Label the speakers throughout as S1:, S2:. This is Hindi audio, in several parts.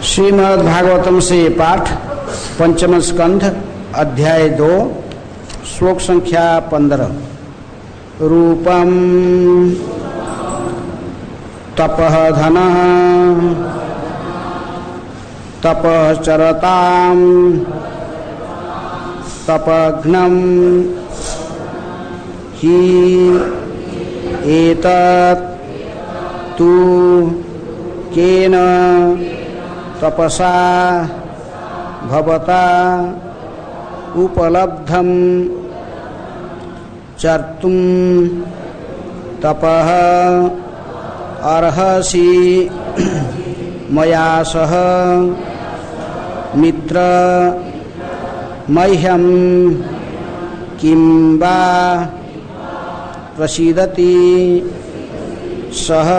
S1: श्रीमद्भागवतम से पाठ पंचम स्कंध अध्याय 2 श्लोक संख्या 15। रूपम तपः धनः तपः चरताम तपघ्नम ही एतत् तु केन तपसा भवता उपलब्धं चर्तुं तपः अर्हसि मया सह मित्र मह्यं किं वा प्रसीदति सह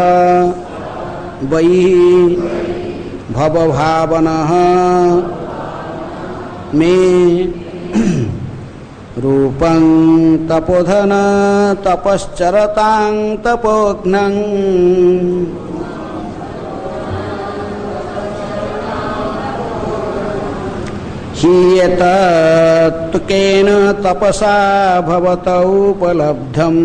S1: वै भवभावनः मे रूपं तपोधन तपश्चरतां तपोघ्नं हि एतत् केन तपसा भवता उपलब्धम्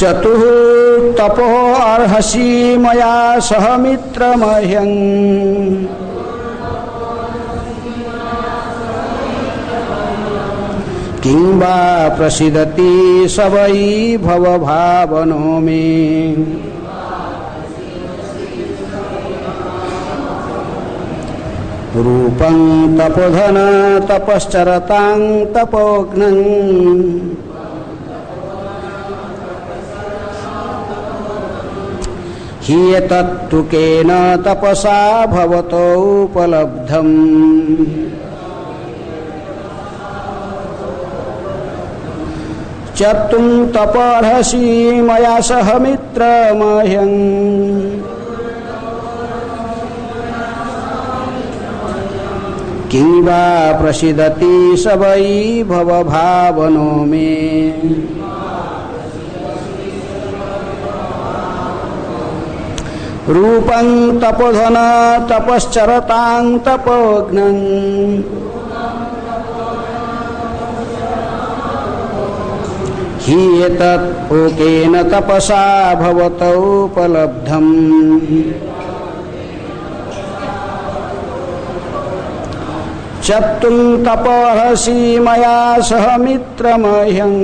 S1: चतुः तपो अर्हसि मया सह मित्र मह्यं किं वा प्रसीदति स वै भवभावनो मे रूपं तपोधन तपश्चरतां तपोघ्नं हि एतत्तु केन तपसा भवतो उपलब्धम् चर्तुं तपर्हसि मया सह मित्र मह्यं किं वा प्रसीदति स वै भवभावनो मे रूपं तपोधन तपश्चरतां तपोघ्नं हि एतत् केन तपसा भवता उपलब्धम् चर्तुं तपर्हसि मया सह मित्र मह्यं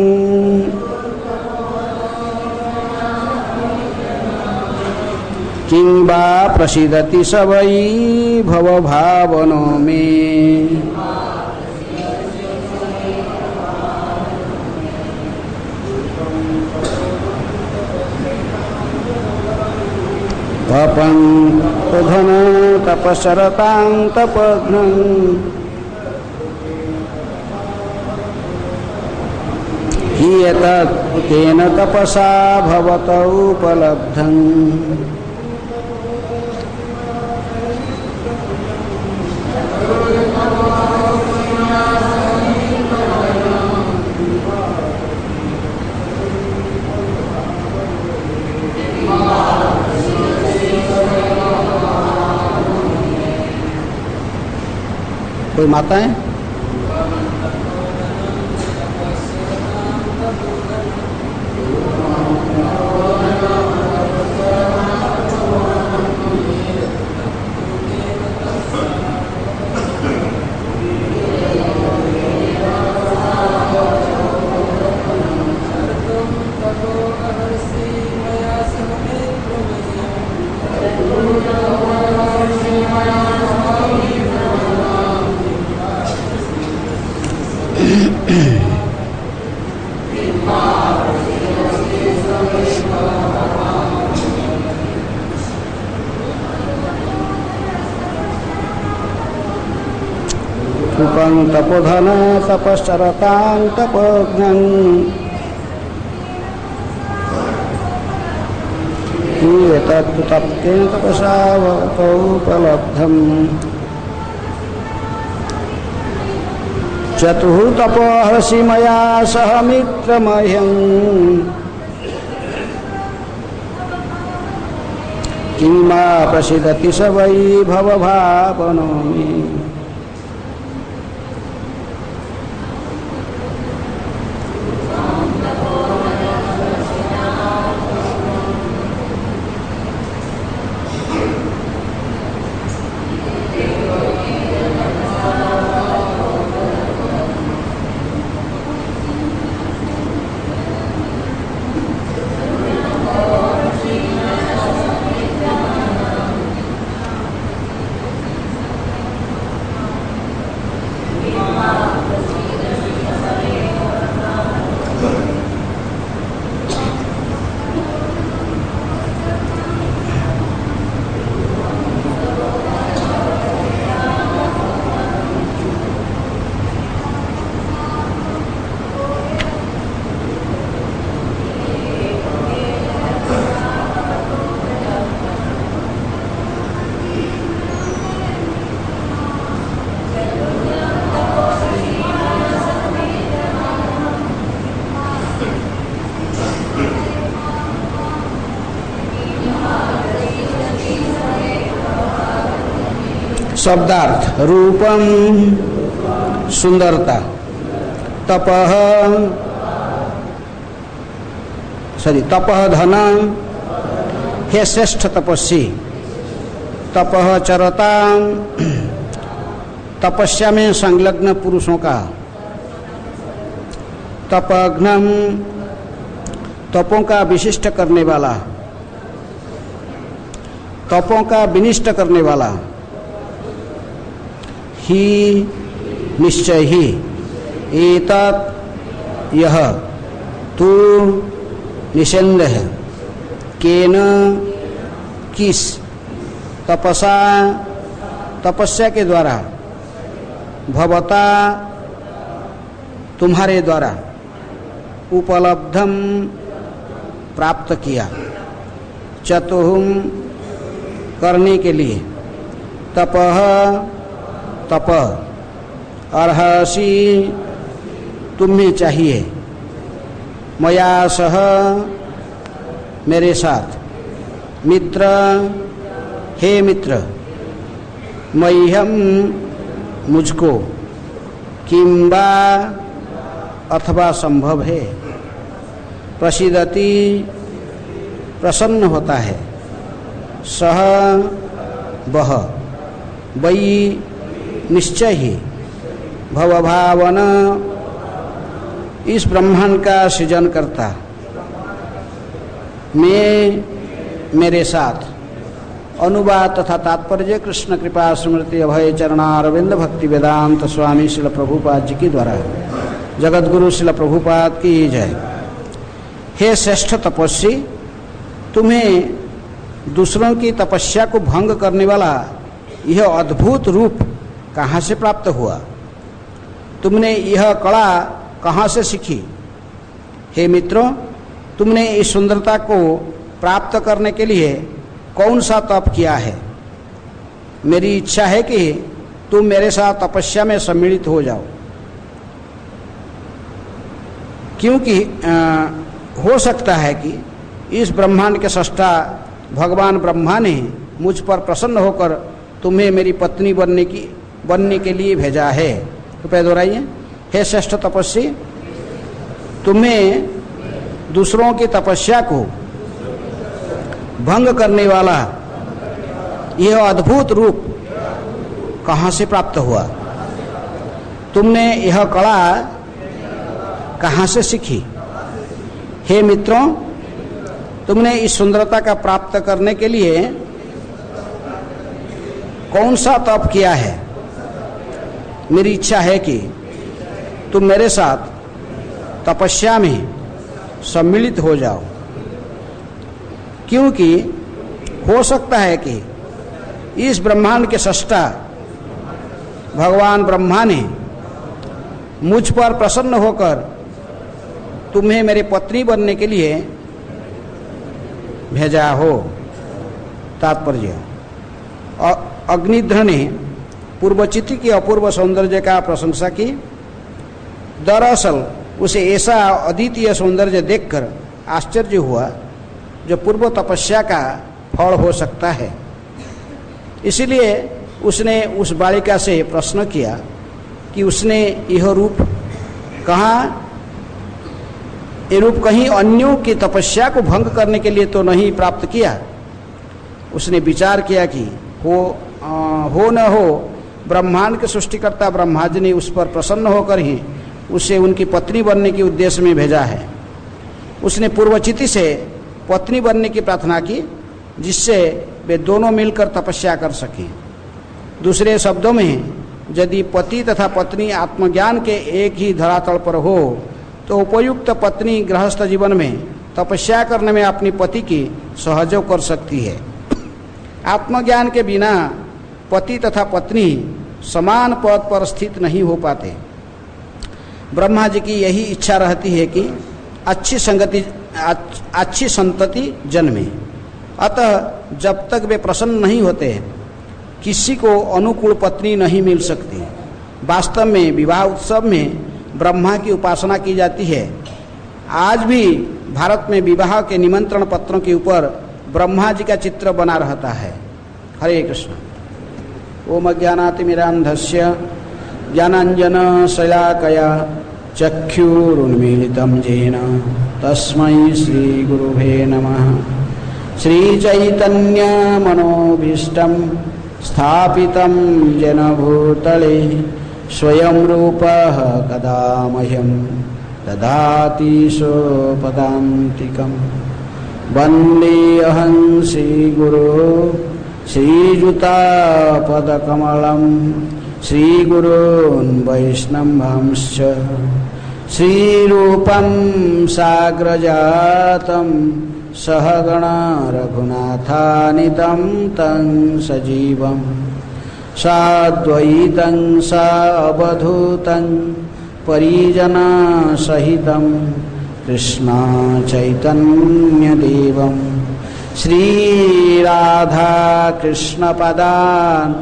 S1: किं वा प्रसीदति स वै भवभावनो मे तपं तपोधन तपश्चरतां तपोघ्नं हि एतत् केन तपसा भवता उपलब्धम् कोई माता है? रूपं तपोधन तपश्चरतां तपोघ्नं हि एतत् केन तपसा भवता उपलब्धम् चतुः तपोहसि मया सह मित्रमह्यं किमा प्रसीदति स वै भवभावनो मे। शब्दार्थ रूपम सुंदरता, तपः तपः धन, हे श्रेष्ठ तपस्वी, तपः चरता तपस्या में संलग्न पुरुषों का, तपघ्नम तपों का विशिष्ट करने वाला, तपों का विनिष्ट करने वाला, ही निश्चय ही, एतत् यह, तू निसंदेह, केन किस, तपसा तपस्या के द्वारा, भवता तुम्हारे द्वारा, उपलब्धम प्राप्त किया, चतुहम करने के लिए, तपः तप, अर्हसि तुम्हें चाहिए, मया सह मेरे साथ, मित्र हे मित्र, मह्यम मुझको, किंबा अथवा संभव है, प्रसीदति प्रसन्न होता है, सह वह, वही निश्चय ही, भवभावन इस ब्रह्मांड का सृजन करता, मैं मेरे साथ। अनुवाद तथा तात्पर्य कृष्ण कृपा स्मृति अभय चरणारविंद भक्ति वेदांत स्वामी श्रील प्रभुपाद जी की द्वारा। जगत गुरु श्रील प्रभुपाद की जय। हे श्रेष्ठ तपस्वी, तुम्हें दूसरों की तपस्या को भंग करने वाला यह अद्भुत रूप कहाँ से प्राप्त हुआ? तुमने यह कला कहाँ से सीखी? हे मित्रों, तुमने इस सुंदरता को प्राप्त करने के लिए कौन सा तप किया है? मेरी इच्छा है कि तुम मेरे साथ तपस्या में सम्मिलित हो जाओ, क्योंकि हो सकता है कि इस ब्रह्मांड के सृष्टा भगवान ब्रह्मा ने मुझ पर प्रसन्न होकर तुम्हें मेरी पत्नी बनने के लिए भेजा है। कृपया दोहराइए। हे श्रेष्ठ तपस्वी, तुम्हें दूसरों की तपस्या को भंग करने वाला यह अद्भुत रूप कहाँ से प्राप्त हुआ? तुमने यह कला कहाँ से सीखी? हे मित्रों, तुमने इस सुंदरता का प्राप्त करने के लिए कौन सा तप किया है? मेरी इच्छा है कि तुम मेरे साथ तपस्या में सम्मिलित हो जाओ, क्योंकि हो सकता है कि इस ब्रह्मांड के सृष्टा भगवान ब्रह्मा ने मुझ पर प्रसन्न होकर तुम्हें मेरी पत्नी बनने के लिए भेजा हो। तात्पर्य, अग्निध्र ने पूर्वचित्र की अपूर्व सौंदर्य का प्रशंसा की। दरअसल उसे ऐसा अद्वितीय सौंदर्य देखकर आश्चर्य हुआ जो पूर्व तपस्या का फल हो सकता है। इसीलिए उसने उस बालिका से प्रश्न किया कि उसने यह रूप ये रूप कहीं अन्यों की तपस्या को भंग करने के लिए तो नहीं प्राप्त किया। उसने विचार किया कि हो न हो ब्रह्मांड के सृष्टिकर्ता ब्रह्मा जी ने उस पर प्रसन्न होकर ही उसे उनकी पत्नी बनने के उद्देश्य में भेजा है। उसने पूर्वचिति से पत्नी बनने की प्रार्थना की, जिससे वे दोनों मिलकर तपस्या कर सकें। दूसरे शब्दों में, यदि पति तथा पत्नी आत्मज्ञान के एक ही धरातल पर हो तो उपयुक्त पत्नी गृहस्थ जीवन में तपस्या करने में अपनी पति की सहयोग कर सकती है। आत्मज्ञान के बिना पति तथा पत्नी समान पद पर स्थित नहीं हो पाते। ब्रह्मा जी की यही इच्छा रहती है कि अच्छी संतति जन्मे। अतः जब तक वे प्रसन्न नहीं होते, किसी को अनुकूल पत्नी नहीं मिल सकती। वास्तव में विवाह उत्सव में ब्रह्मा की उपासना की जाती है। आज भी भारत में विवाह के निमंत्रण पत्रों के ऊपर ब्रह्मा जी का चित्र बना रहता है। हरे कृष्ण। ओम अज्ञानातिमिरान्धस्य ज्ञानाञ्जन शलाकया चक्षुरुन्मीलितं येन तस्मै श्रीगुरुवे नमः। श्रीचैतन्य मनोभीष्टं स्थापितं येन भूतले स्वयं रूपः कदा मह्यं ददाति स्वपदान्तिकं। वन्देऽहं श्रीगुरो श्रीयुतापदकमलं श्रीगुरून् वैष्णवांश्च श्रीरूपं साग्रजातं सहगणा रघुनाथानितं तं सजीवं साद्वैतं सावधूतं परिजनसहितं कृष्ण चैतन्यदेवं श्रीराधा कृष्णपदान्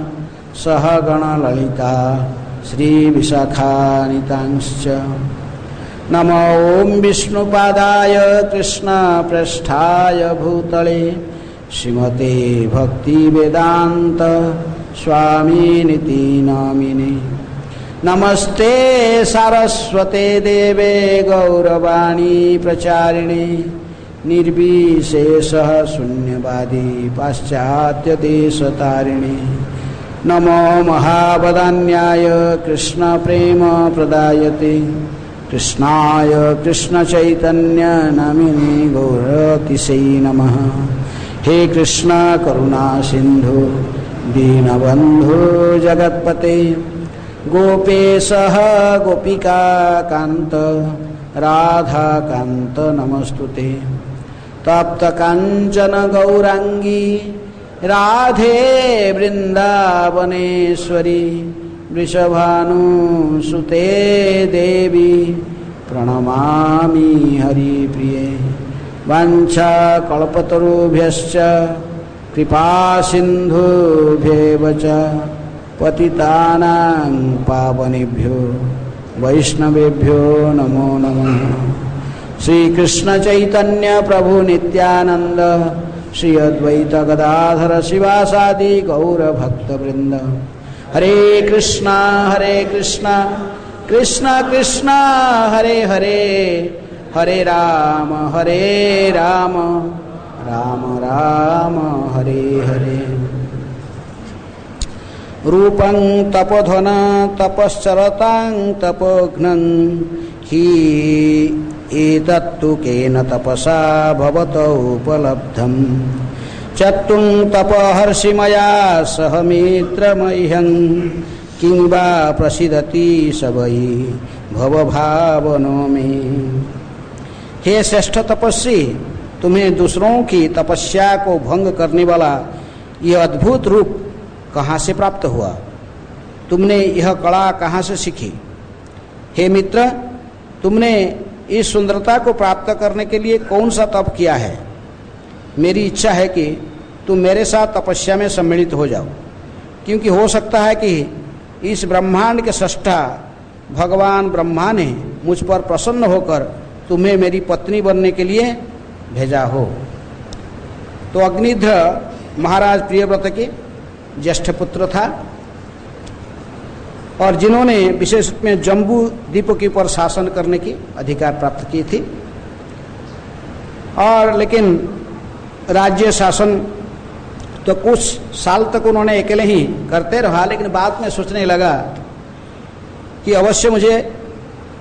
S1: सहगणललिता श्रीविशाखानितांश्च। नमो ओं विष्णुपादाय कृष्णप्रेष्ठाय भूतले श्रीमते भक्तिवेदान्त स्वामिनिति नामिने। नमस्ते सारस्वते देवे गौरवाणी प्रचारिणे निर्विशेषः शून्यवादी पाश्चात्यदेशतारिणे। नमो महावदान्याय कृष्णप्रेम प्रदायते कृष्णाय कृष्णचैतन्य नामिने गौरतिसे नमः। हे कृष्ण करुणा सिंधु दीनबंधु जगत्पते गोपेशः गोपिका कांत राधा कांत नमस्तुते। तप्त कांचन गौरांगी राधे वृंदावनेश्वरी वृषभानुसुते देवी प्रणमामि हरिप्रिये। वाञ्छाकल्पतरुभ्यश्च कृपा सिन्धुभ्येव च पतितानां पावनेभ्यो वैष्णवेभ्यो नमो नमः। श्री कृष्ण चैतन्य प्रभु नित्यानंद श्री अद्वैत गदाधर शिवासादि गौर भक्तवृंद। हरे कृष्णा कृष्ण कृष्ण हरे हरे, हरे राम राम राम हरे हरे। रूपं तपोधन तपश्चरतां तपोघ्नं हि एतत्तु केन तपसा भवतो उपलब्धं। चत्तुं तपहर्षि मया सह मित्रमह्यं किं वा प्रसीदति स वै भवभावनो मे। हे श्रेष्ठ तपस्वी, तुम्हें दूसरों की तपस्या को भंग करने वाला यह अद्भुत रूप कहाँ से प्राप्त हुआ? तुमने यह कला कहाँ से सीखी? हे मित्र, तुमने इस सुंदरता को प्राप्त करने के लिए कौन सा तप किया है? मेरी इच्छा है कि तुम मेरे साथ तपस्या में सम्मिलित हो जाओ, क्योंकि हो सकता है कि इस ब्रह्मांड के सृष्टा भगवान ब्रह्मा ने मुझ पर प्रसन्न होकर तुम्हें मेरी पत्नी बनने के लिए भेजा हो। तो अग्निध्र महाराज प्रियव्रत के ज्येष्ठ पुत्र था और जिन्होंने विशेष रूप में जम्बू द्वीप के ऊपर शासन करने की अधिकार प्राप्त की थी। और लेकिन राज्य शासन तो कुछ साल तक उन्होंने अकेले ही करते रहा, लेकिन बाद में सोचने लगा कि अवश्य मुझे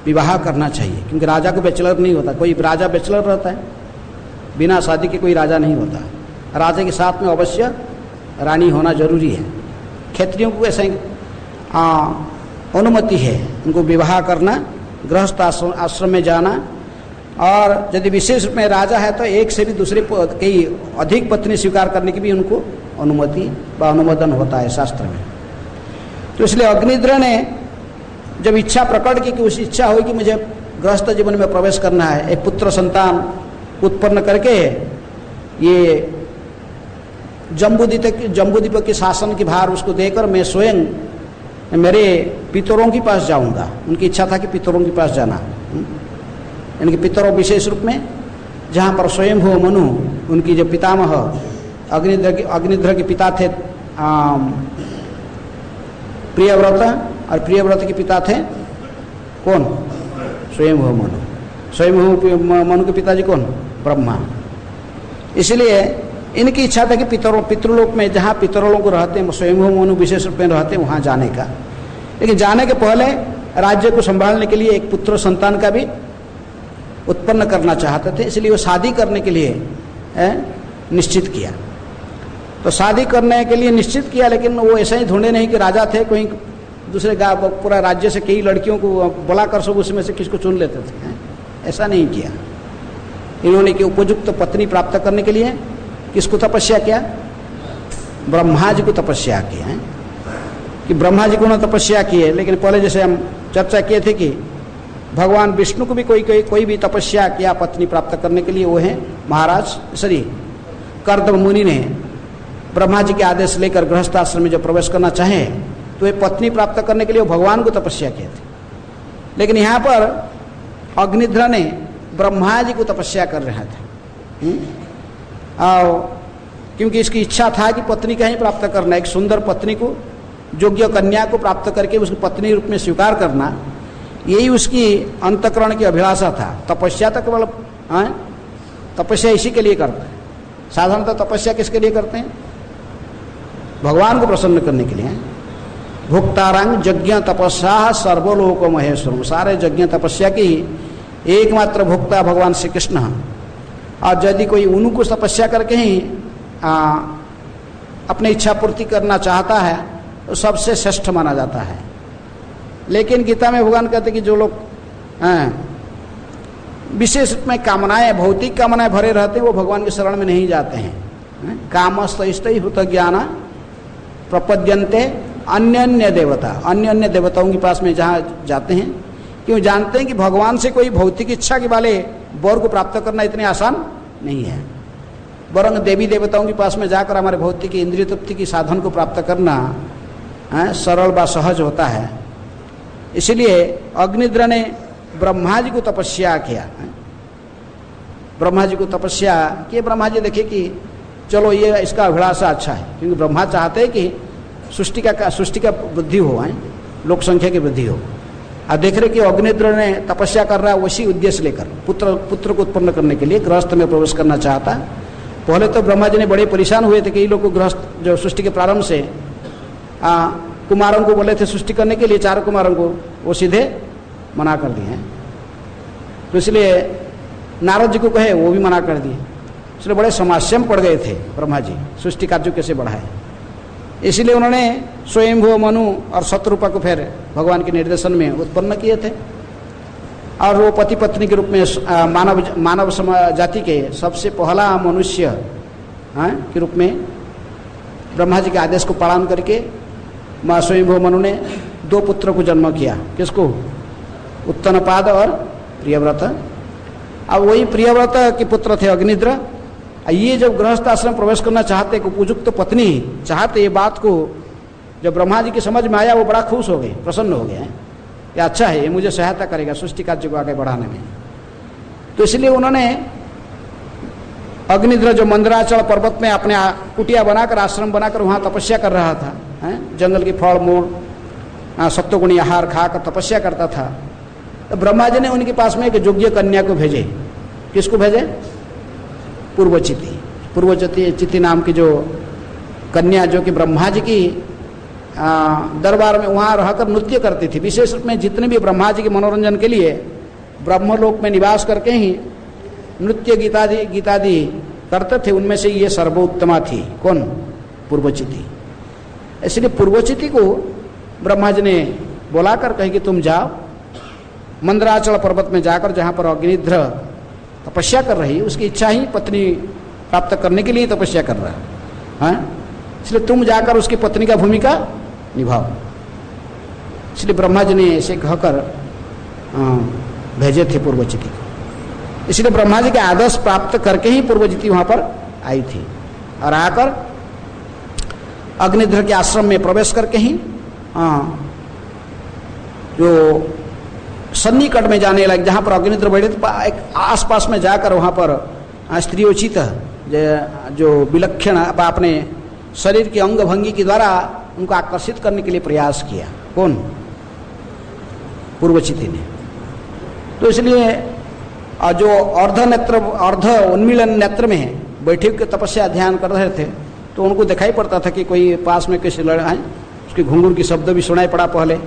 S1: विवाह करना चाहिए, क्योंकि राजा को बैचलर नहीं होता। कोई राजा बैचलर रहता है, बिना शादी के कोई राजा नहीं होता। राजा के साथ में अवश्य रानी होना जरूरी है। क्षत्रियों को ऐसे अनुमति है उनको विवाह करना, गृहस्थ आश्रम में जाना, और यदि विशेष रूप में राजा है तो एक से भी दूसरे कई अधिक पत्नी स्वीकार करने की भी उनको अनुमति व अनुमोदन होता है शास्त्र में। तो इसलिए अग्निध्र ने जब इच्छा प्रकट की कि उस इच्छा हुई कि मुझे गृहस्थ जीवन में प्रवेश करना है, एक पुत्र संतान उत्पन्न करके ये जम्बूद्वीप के शासन की भार उसको देकर मैं स्वयं मेरे पितरों के पास जाऊंगा। उनकी इच्छा था कि पितरों के पास जाना, इनके पितरों विशेष रूप में जहाँ पर स्वयंभू मनु उनकी जो पितामह अग्निध्र के पिता थे प्रियव्रत, और प्रियव्रत के पिता थे कौन? स्वयंभू मनु। स्वयंभू मनु के पिताजी कौन? ब्रह्मा। इसलिए इनकी इच्छा था कि पितृलोक में जहाँ पितरों को रहते हैं, स्वयंभू मनु विशेष रूप में रहते हैं, वहाँ जाने का। लेकिन जाने के पहले राज्य को संभालने के लिए एक पुत्र संतान का भी उत्पन्न करना चाहते थे, इसलिए वो शादी करने के लिए निश्चित किया। तो शादी करने के लिए निश्चित किया, लेकिन वो ऐसा ही ढूंढे नहीं कि राजा थे, कोई दूसरे गाँव पूरा राज्य से कई लड़कियों को बुला कर सब उसमें से किसको चुन लेते थे। ऐसा नहीं किया। इन्होंने कि उपयुक्त पत्नी प्राप्त करने के लिए किसको तपस्या किया? ब्रह्मा जी को तपस्या किया है कि ब्रह्मा जी को उन्होंने तपस्या की है। लेकिन पहले जैसे हम चर्चा किए थे कि भगवान विष्णु को भी कोई भी तपस्या किया पत्नी प्राप्त करने के लिए, वो है महाराज कर्दम मुनि ने ब्रह्मा जी के आदेश लेकर गृहस्थाश्रम में जब प्रवेश करना चाहे तो ये पत्नी प्राप्त करने के लिए भगवान को तपस्या किए थे। लेकिन यहाँ पर अग्निध्र ने ब्रह्मा जी को तपस्या कर रहा था, और क्योंकि इसकी इच्छा था कि पत्नी का ही प्राप्त करना, एक सुंदर पत्नी को, योग्य कन्या को प्राप्त करके उसको पत्नी रूप में स्वीकार करना, यही उसकी अंतःकरण की अभिलाषा था। तपस्या तो केवल तपस्या इसी के लिए करते हैं। साधारणतः तपस्या किसके लिए करते हैं? भगवान को प्रसन्न करने के लिए। भुक्तारंग यज्ञ तपस्या सर्वलोक महेश्वर, सारे यज्ञ तपस्या की एकमात्र भुक्ता भगवान श्री कृष्ण। और यदि कोई उनको तपस्या करके ही अपनी इच्छा पूर्ति करना चाहता है तो सबसे श्रेष्ठ माना जाता है। लेकिन गीता में भगवान कहते कि जो लोग विशेष रूप में कामनाएं, भौतिक कामनाएं भरे रहते, वो भगवान की शरण में नहीं जाते हैं। कामस्त इष्टै हुत ज्ञान प्रपद्यन्ते अन्य अन्य देवता, अन्य अन्य देवताओं के पास में जहाँ जाते हैं, क्यों? जानते हैं कि भगवान से कोई भौतिक इच्छा के वाले वर को प्राप्त करना इतने आसान नहीं है। वरंग देवी देवताओं के पास में जाकर हमारे भौतिक इंद्रिय तृप्ति की साधन को प्राप्त करना सरल व सहज होता है। इसलिए अग्निध्र ने ब्रह्मा जी को तपस्या किया। ब्रह्मा जी को तपस्या किए। ब्रह्मा जी देखे कि चलो ये इसका अभिलाषा अच्छा है, क्योंकि ब्रह्मा चाहते हैं कि सृष्टि का वृद्धि हो, लोक संख्या की वृद्धि हो। और देख रहे कि अग्निध्र ने तपस्या कर रहा है उसी उद्देश्य लेकर, पुत्र को उत्पन्न करने के लिए गृहस्थ में प्रवेश करना चाहता। पहले तो ब्रह्मा जी ने बड़े परेशान हुए थे, कई लोग को गृहस्थ जो सृष्टि के प्रारंभ से कुमारों को बोले थे सृष्टि करने के लिए, 4 कुमारों को, वो सीधे मना कर दिए। तो इसलिए नारद जी को कहे, वो भी मना कर दिए। इसलिए बड़े समस्या में पड़ गए थे ब्रह्मा जी, सृष्टि कार्य कैसे बढ़ाए। इसलिए उन्होंने स्वयंभू मनु और शत्रुपा को फिर भगवान के निर्देशन में उत्पन्न किए थे। और वो पति पत्नी के रूप में मानव जाति के सबसे पहला मनुष्य के रूप में ब्रह्मा जी के आदेश को पालन करके माँ स्वयंभू मनु ने 2 पुत्रों को जन्म किया। किसको? उत्तनपाद और प्रियव्रत। अब वही प्रियव्रत के पुत्र थे अग्निध्र। ये जब गृहस्थ आश्रम प्रवेश करना चाहते, उपयुक्त तो पत्नी चाहते, ये बात को जब ब्रह्मा जी की समझ में आया, वो बड़ा खुश हो गए, प्रसन्न हो गए कि अच्छा है, ये मुझे सहायता करेगा सृष्टि कार्य को आगे बढ़ाने में। तो इसलिए उन्होंने अग्निध्र जो मंदराचल पर्वत में अपने कुटिया बनाकर आश्रम बनाकर वहाँ तपस्या कर रहा था, जंगल की फल मूल सत्वगुणी आहार खाकर तपस्या करता था, तो ब्रह्मा जी ने उनके पास में एक योग्य कन्या को भेजे। किसको भेजे? पूर्वचिति। पूर्वचिति नाम की जो कन्या, जो कि ब्रह्मा जी की दरबार में वहाँ रहकर नृत्य करती थी। विशेष रूप में जितने भी ब्रह्मा जी के मनोरंजन के लिए ब्रह्मलोक में निवास करके ही नृत्य गीतादि करते थे, उनमें से ये सर्वोत्तमा थी। कौन? पूर्वचिति। इसलिए पूर्वचिति को ब्रह्मा जी ने बुलाकर कहे कि तुम जाओ मंदराचल पर्वत में जाकर, जहाँ पर अग्निध्र तपस्या कर रही, उसकी इच्छा ही पत्नी प्राप्त करने के लिए तपस्या कर रहा है, इसलिए तुम जाकर उसकी पत्नी का भूमिका निभाओ। इसलिए ब्रह्मा जी ने ऐसे कहकर भेजे थे पूर्वचिति को। इसलिए ब्रह्मा जी के आदेश प्राप्त करके ही पूर्वचिति वहाँ पर आई थी और आकर अग्निध्र के आश्रम में प्रवेश करके ही जो सन्निकट में जाने लगे, जहाँ पर अग्निध्र बैठे थे, एक आसपास में जाकर वहाँ पर स्त्रियोचित जो विलक्षण अपने शरीर के अंग भंगी के द्वारा उनको आकर्षित करने के लिए प्रयास किया। कौन? पूर्वचिति ने। तो इसलिए जो अर्ध उन्मीलन नेत्र में बैठे हुए तपस्या ध्यान कर रहे थे, तो उनको दिखाई पड़ता था कि कोई पास में किसी लड़का है, उसके घुंघरू की शब्द भी सुनाई पड़ा। पहले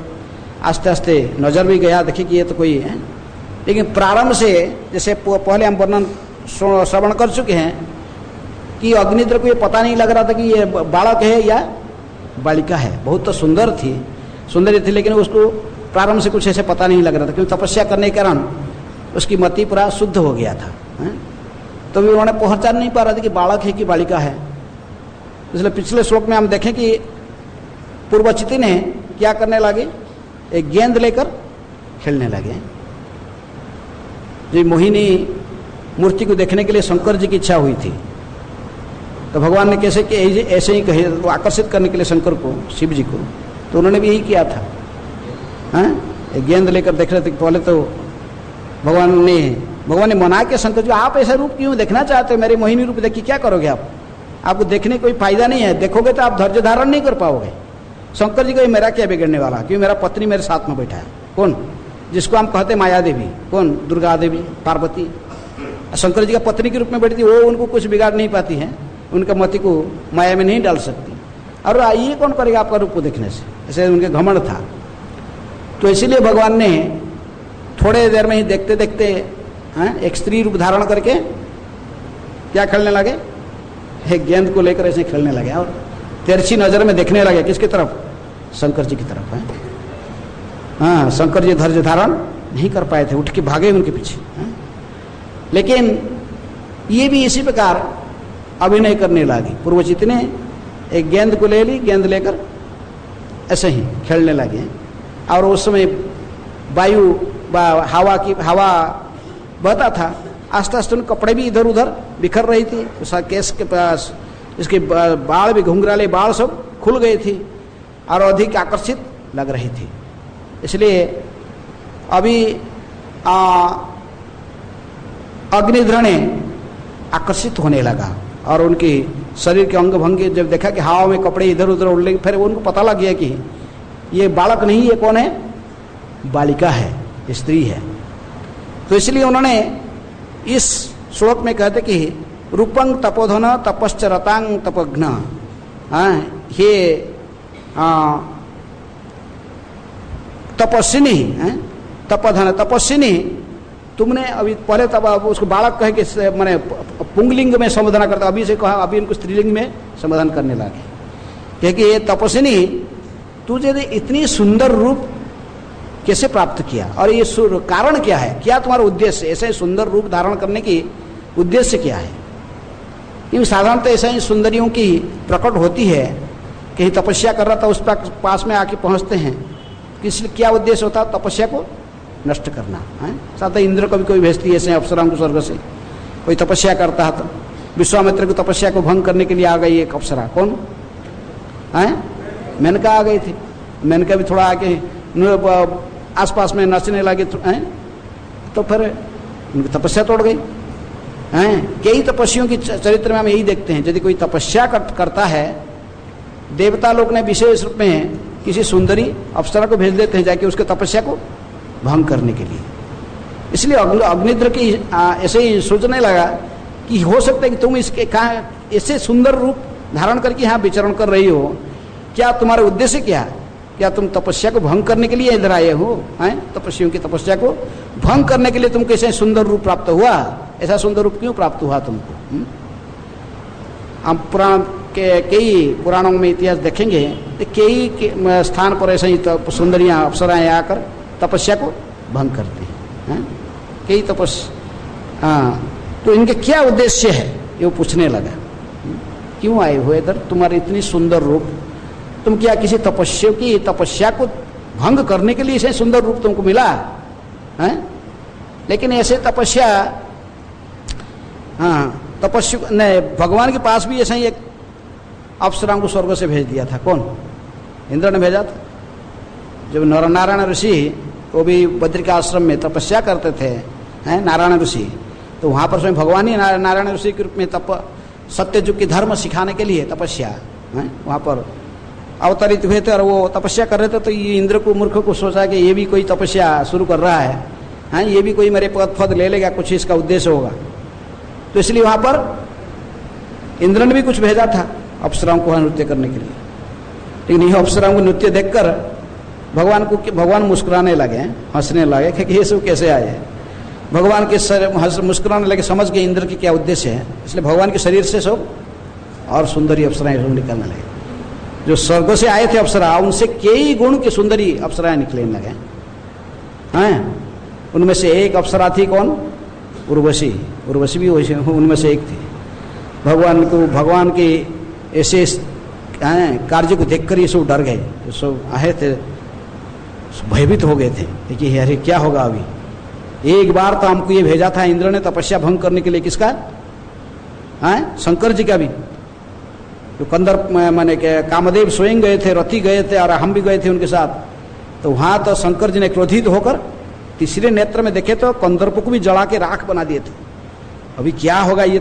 S1: आस्ते आस्ते नजर भी गया, देखे कि ये तो कोई है। लेकिन प्रारंभ से, जैसे पहले हम वर्णन श्रवण कर चुके हैं कि अग्निध्र को ये पता नहीं लग रहा था कि ये बालक है या बालिका है। बहुत तो सुंदरी थी, लेकिन उसको प्रारंभ से कुछ ऐसे पता नहीं लग रहा था, क्योंकि तपस्या करने के कारण उसकी मति पूरा शुद्ध हो गया था। तो भी उन्होंने पहचान नहीं पा रहा था कि बालक है कि बालिका है। इसलिए पिछले श्लोक में हम देखें कि पूर्वचिति ने क्या करने लगे, एक गेंद लेकर खेलने लगे। जो मोहिनी मूर्ति को देखने के लिए शंकर जी की इच्छा हुई थी, तो भगवान ने कैसे कि ऐसे ही कहे, तो आकर्षित करने के लिए शंकर को, शिव जी को, तो उन्होंने भी यही किया था। एक गेंद लेकर देख रहे थे। पहले तो भगवान ने मना के शंकर जी, आप ऐसा रूप क्यों देखना चाहते हो? मेरे मोहिनी रूप देखिए, क्या करोगे आप? आपको देखने कोई फायदा नहीं है, देखोगे तो आप धैर्य धारण नहीं कर पाओगे। शंकर जी को मेरा क्या बिगड़ने वाला, क्योंकि मेरा पत्नी मेरे साथ में बैठा है। कौन? जिसको हम कहते माया देवी। कौन? दुर्गा देवी, पार्वती। शंकर जी का पत्नी के रूप में बैठी थी, वो उनको कुछ बिगाड़ नहीं पाती है, उनका मति को माया में नहीं डाल सकती। और ये कौन करेगा आपका रूप को देखने से? ऐसे उनके घमंड था। तो इसीलिए भगवान ने थोड़े देर में ही देखते देखते एक स्त्री रूप धारण करके क्या खेलने लगे, एक गेंद को लेकर ऐसे खेलने लगे और तिरछी नजर में देखने लगे। किसकी तरफ? शंकर जी की तरफ है। हाँ, शंकर जी धैर्य धारण नहीं कर पाए थे, उठ के भागे उनके पीछे। लेकिन ये भी इसी प्रकार अभिनय करने लगी। पूर्वचिति ने एक गेंद को ले ली, गेंद लेकर ऐसे ही खेलने लगे। और उस समय वायु हवा बहता था, आस्ते आस्ते उन कपड़े भी इधर उधर बिखर रही थी, उसका केस के पास इसके बाल भी, घुंघराले बाल सब खुल गए थे और अधिक आकर्षित लग रही थी। इसलिए अभी अग्निध्र ने आकर्षित होने लगा और उनकी शरीर के अंग भंगी जब देखा कि हवा में कपड़े इधर उधर उड़ रहे, फिर उनको पता लग गया कि ये बालक नहीं, ये कौन है? बालिका है, स्त्री है। तो इसलिए उन्होंने इस श्लोक में कहते कि रूपंग तपोधन तपश्च रतांग तपघ्न। हे तपस्विनी, तपधन तपस्विनी, तुमने अभी पहले तब उसको बालक कहे कि मैंने पुंगलिंग में संबोधन करता, अभी से कहा, अभी इनको स्त्रीलिंग में संबोधन करने लगे। कहे कि ये तपस्विनी, तुझे इतनी सुंदर रूप कैसे प्राप्त किया और ये कारण क्या है? क्या तुम्हारा उद्देश्य? ऐसे सुंदर रूप धारण करने की उद्देश्य क्या है? क्योंकि साधारणतः ऐसा ही सुंदरियों की प्रकट होती है, कहीं तपस्या कर रहा था उस पास में आके पहुंचते हैं, इसलिए क्या उद्देश्य होता है? तपस्या को नष्ट करना है। साथ ही इंद्र को भी कोई भेजती है ऐसे अप्सराओं को स्वर्ग से, कोई तपस्या करता है तो विश्वामित्र को तपस्या को भंग करने के लिए आ गई एक अप्सरा। कौन है? मेनका आ गई थी। मेनका भी थोड़ा आके आसपास में नचने लगे तो फिर उनकी तपस्या तोड़ गई। हैं। कई तपस्वियों की चरित्र में हम यही देखते हैं, यदि कोई तपस्या करता है, देवता लोग ने विशेष रूप में किसी सुंदरी अप्सरा को भेज देते हैं जाके उसके तपस्या को भंग करने के लिए। इसलिए अग्निद्र की ऐसे ही सोचने लगा कि हो सकता है कि तुम इसके कहाँ ऐसे सुंदर रूप धारण करके यहाँ विचरण कर रही हो, क्या तुम्हारा उद्देश्य क्या है? क्या तुम तपस्या को भंग करने के लिए इधर आए हो? हैं, तपस्वियों की तपस्या को भंग करने के लिए तुमको कैसे सुंदर रूप प्राप्त हुआ? ऐसा सुंदर रूप क्यों प्राप्त हुआ तुमको? हम पुराण के कई पुराणों में इतिहास देखेंगे तो कई स्थान पर ऐसे ही सुंदरियाँ अप्सराएं आकर तपस्या को भंग करती हैं। कई तो इनके क्या उद्देश्य है ये वो पूछने लगा। क्यों आए हो इधर? तुम्हारी इतनी सुंदर रूप, तुम क्या किसी तपस्या को भंग करने के लिए ऐसे सुंदर रूप तुमको मिला है? लेकिन ऐसे तपस्या तपस्या ने भगवान के पास भी ऐसा ही एक अप्सराओं को स्वर्ग से भेज दिया था। कौन? इंद्र ने भेजा था। जब नारायण ऋषि वो भी बद्रिका आश्रम में तपस्या करते थे, हैं नारायण ऋषि, तो वहाँ पर स्वयं भगवान ही नारायण ऋषि के रूप में सत्य युग की धर्म सिखाने के लिए तपस्या है वहाँ पर अवतरित हुए थे। और वो तपस्या कर रहे थे तो ये इंद्र को मूर्ख को सोचा कि ये भी कोई तपस्या शुरू कर रहा है, हैं ये भी कोई मेरे पद फद ले लेगा, कुछ इसका उद्देश्य होगा। तो इसलिए वहाँ पर इंद्र ने भी कुछ भेजा था अप्सराओं को नृत्य करने के लिए। लेकिन यह अप्सराओं को नृत्य देखकर भगवान मुस्कुराने लगे, हंसने लगे कि ये सब कैसे आए हैं। भगवान के मुस्कुराने लगे, समझ गए इंद्र की क्या उद्देश्य है। इसलिए भगवान के शरीर से सब और सुंदरी अप्सराएं निकलने लगे। जो स्वर्ग से आए थे अप्सरा, उनसे कई गुण की सुंदरी अप्सराएं निकलने लगे हैं। उनमें से एक अप्सरा थी कौन? उर्वशी। उर्वशी भी उनमें से एक थी। भगवान के ऐसे कार्य को देखकर ये सब डर गए, सब आए थे भयभीत हो गए थे कि अरे क्या होगा अभी। एक बार तो हमको ये भेजा था इंद्र ने तपस्या भंग करने के लिए, किसका? शंकर जी का भी। तो कंदर माने कामदेव स्वयं गए थे, रति गए थे और हम भी गए थे उनके साथ। तो वहाँ तो शंकर जी ने क्रोधित होकर तीसरे नेत्र में देखे तो कंदर्प को भी जला के राख बना दिए थे। अभी क्या होगा, ये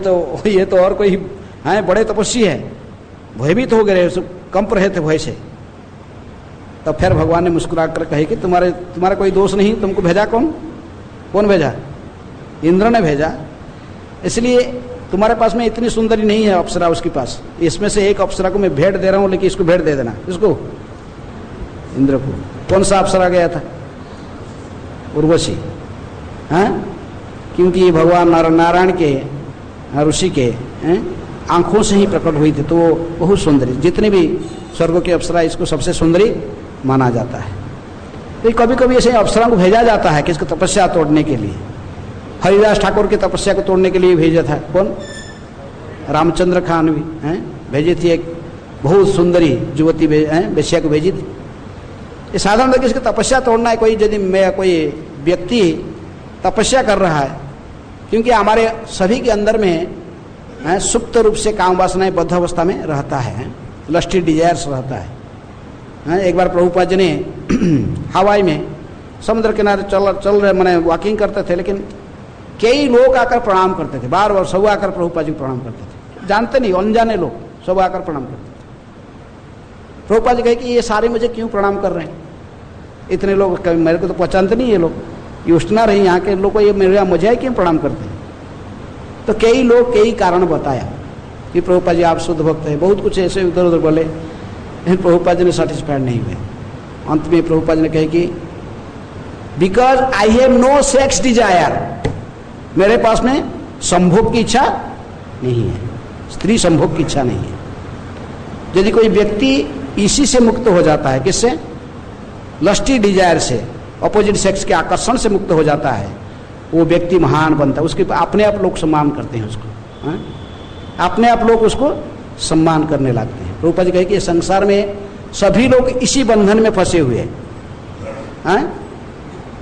S1: तो और कोई है बड़े तपस्वी है। भयभीत हो गए, कंप रहे थे भय से। तब फिर भगवान ने मुस्कुरा कर कहे कि तुम्हारा कोई दोष नहीं, तुमको भेजा कौन भेजा? इंद्र ने भेजा। इसलिए तुम्हारे पास में इतनी सुंदरी नहीं है अप्सरा उसके पास। इसमें से एक अप्सरा को मैं भेंट दे रहा हूँ, लेकिन इसको भेंट दे देना। इसको इंद्र को। कौन सा अप्सरा गया था? उर्वशी। क्योंकि भगवान नारायण के ऋषि के आंखों से ही प्रकट हुई थी, तो वो बहुत सुंदरी। जितने भी स्वर्ग के अप्सरा इसको सबसे सुंदरी माना जाता है। तो कभी कभी ऐसे अप्सरा को भेजा जाता है कि इसको तपस्या तोड़ने के लिए। हरिदास ठाकुर की तपस्या को तोड़ने के लिए भेजा था। कौन? रामचंद्र खान भी भेजी थी, एक बहुत सुंदरी युवती वेश्या को भेजी थी। ये साधारण तरीके से तपस्या तोड़ना है। कोई व्यक्ति तपस्या कर रहा है, क्योंकि हमारे सभी के अंदर में सुप्त रूप से काम वासनाएं बद्ध अवस्था में रहता है, लस्टी डिजायर्स रहता है। एक बार प्रभुपाद जी ने हवाई में समुद्र किनारे चल रहे मैंने वॉकिंग करते थे, लेकिन कई लोग आकर प्रणाम करते थे। बार बार सब आकर प्रभुपाद जी प्रणाम करते थे। जानते नहीं, अनजाने लोग सब आकर प्रणाम करते थे। प्रभुपाद जी कहे कि ये सारे मुझे क्यों प्रणाम कर रहे हैं? इतने लोग, मेरे को तो पहचानते नहीं ये लोग, ये उठना रही यहाँ के लोग को, ये मुझे क्यों प्रणाम करते हैं? तो कई लोग कई कारण बताया कि प्रभुपाद जी आप शुद्ध भक्त है, बहुत कुछ ऐसे इधर उधर बोले। लेकिन प्रभुपाद जी ने सेटिस्फाइड नहीं हुए। अंत में प्रभुपाद जी ने कहे कि because I have no sex desire, मेरे पास में संभोग की इच्छा नहीं है, स्त्री संभोग की इच्छा नहीं है। यदि कोई व्यक्ति इसी से मुक्त हो जाता है, किससे? लस्टी डिजायर से, अपोजिट सेक्स के आकर्षण से मुक्त हो जाता है, वो व्यक्ति महान बनता है। उसके अपने आप लोग सम्मान करते हैं उसको, अपने आप लोग उसको सम्मान करने लगते हैं। प्रभुपाद जी कहे कि संसार में सभी लोग इसी बंधन में फंसे हुए हैं,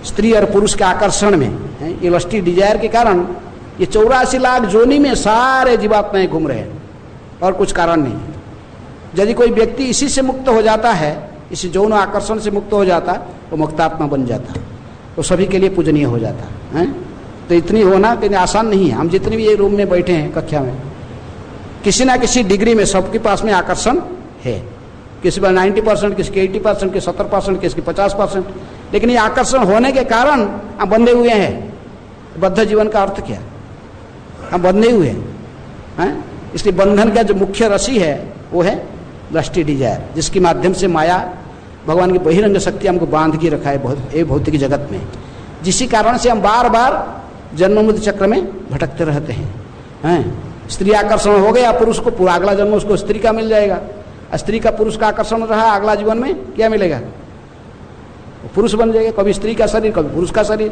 S1: स्त्री और पुरुष के आकर्षण में। ये लस्टी डिजायर के कारण ये 84 लाख जोनी में सारे जीवात्माएं घूम रहे हैं, और कुछ कारण नहीं। यदि कोई व्यक्ति इसी से मुक्त हो जाता है, इस यौन आकर्षण से मुक्त हो जाता, तो मुक्तात्मा बन जाता, तो सभी के लिए पूजनीय हो जाता है। तो इतनी होना कहीं आसान नहीं है। हम जितने भी ये रूम में बैठे हैं कक्षा में, किसी ना किसी डिग्री में सबके पास में आकर्षण है। किसी पर 90%, किसी के 80%, किसी 70%, किसी के 50%। लेकिन ये आकर्षण होने के कारण हम बंधे हुए हैं। बद्ध जीवन का अर्थ क्या? हम बंधे हुए हैं। इसलिए बंधन का जो मुख्य रस्सी है वो है दृष्टि, डिजायर, जिसके माध्यम से माया भगवान की बहिरंग शक्ति हमको बांध के रखा है भौतिक जगत में, जिसी कारण से हम बार बार जन्म मृत्यु चक्र में भटकते रहते हैं। स्त्री आकर्षण हो गया पुरुष को, पूरा अगला जन्म उसको स्त्री का मिल जाएगा। स्त्री का पुरुष का आकर्षण रहा, अगला जीवन में क्या मिलेगा? पुरुष बन जाएगा, कभी स्त्री का शरीर, कभी पुरुष का शरीर।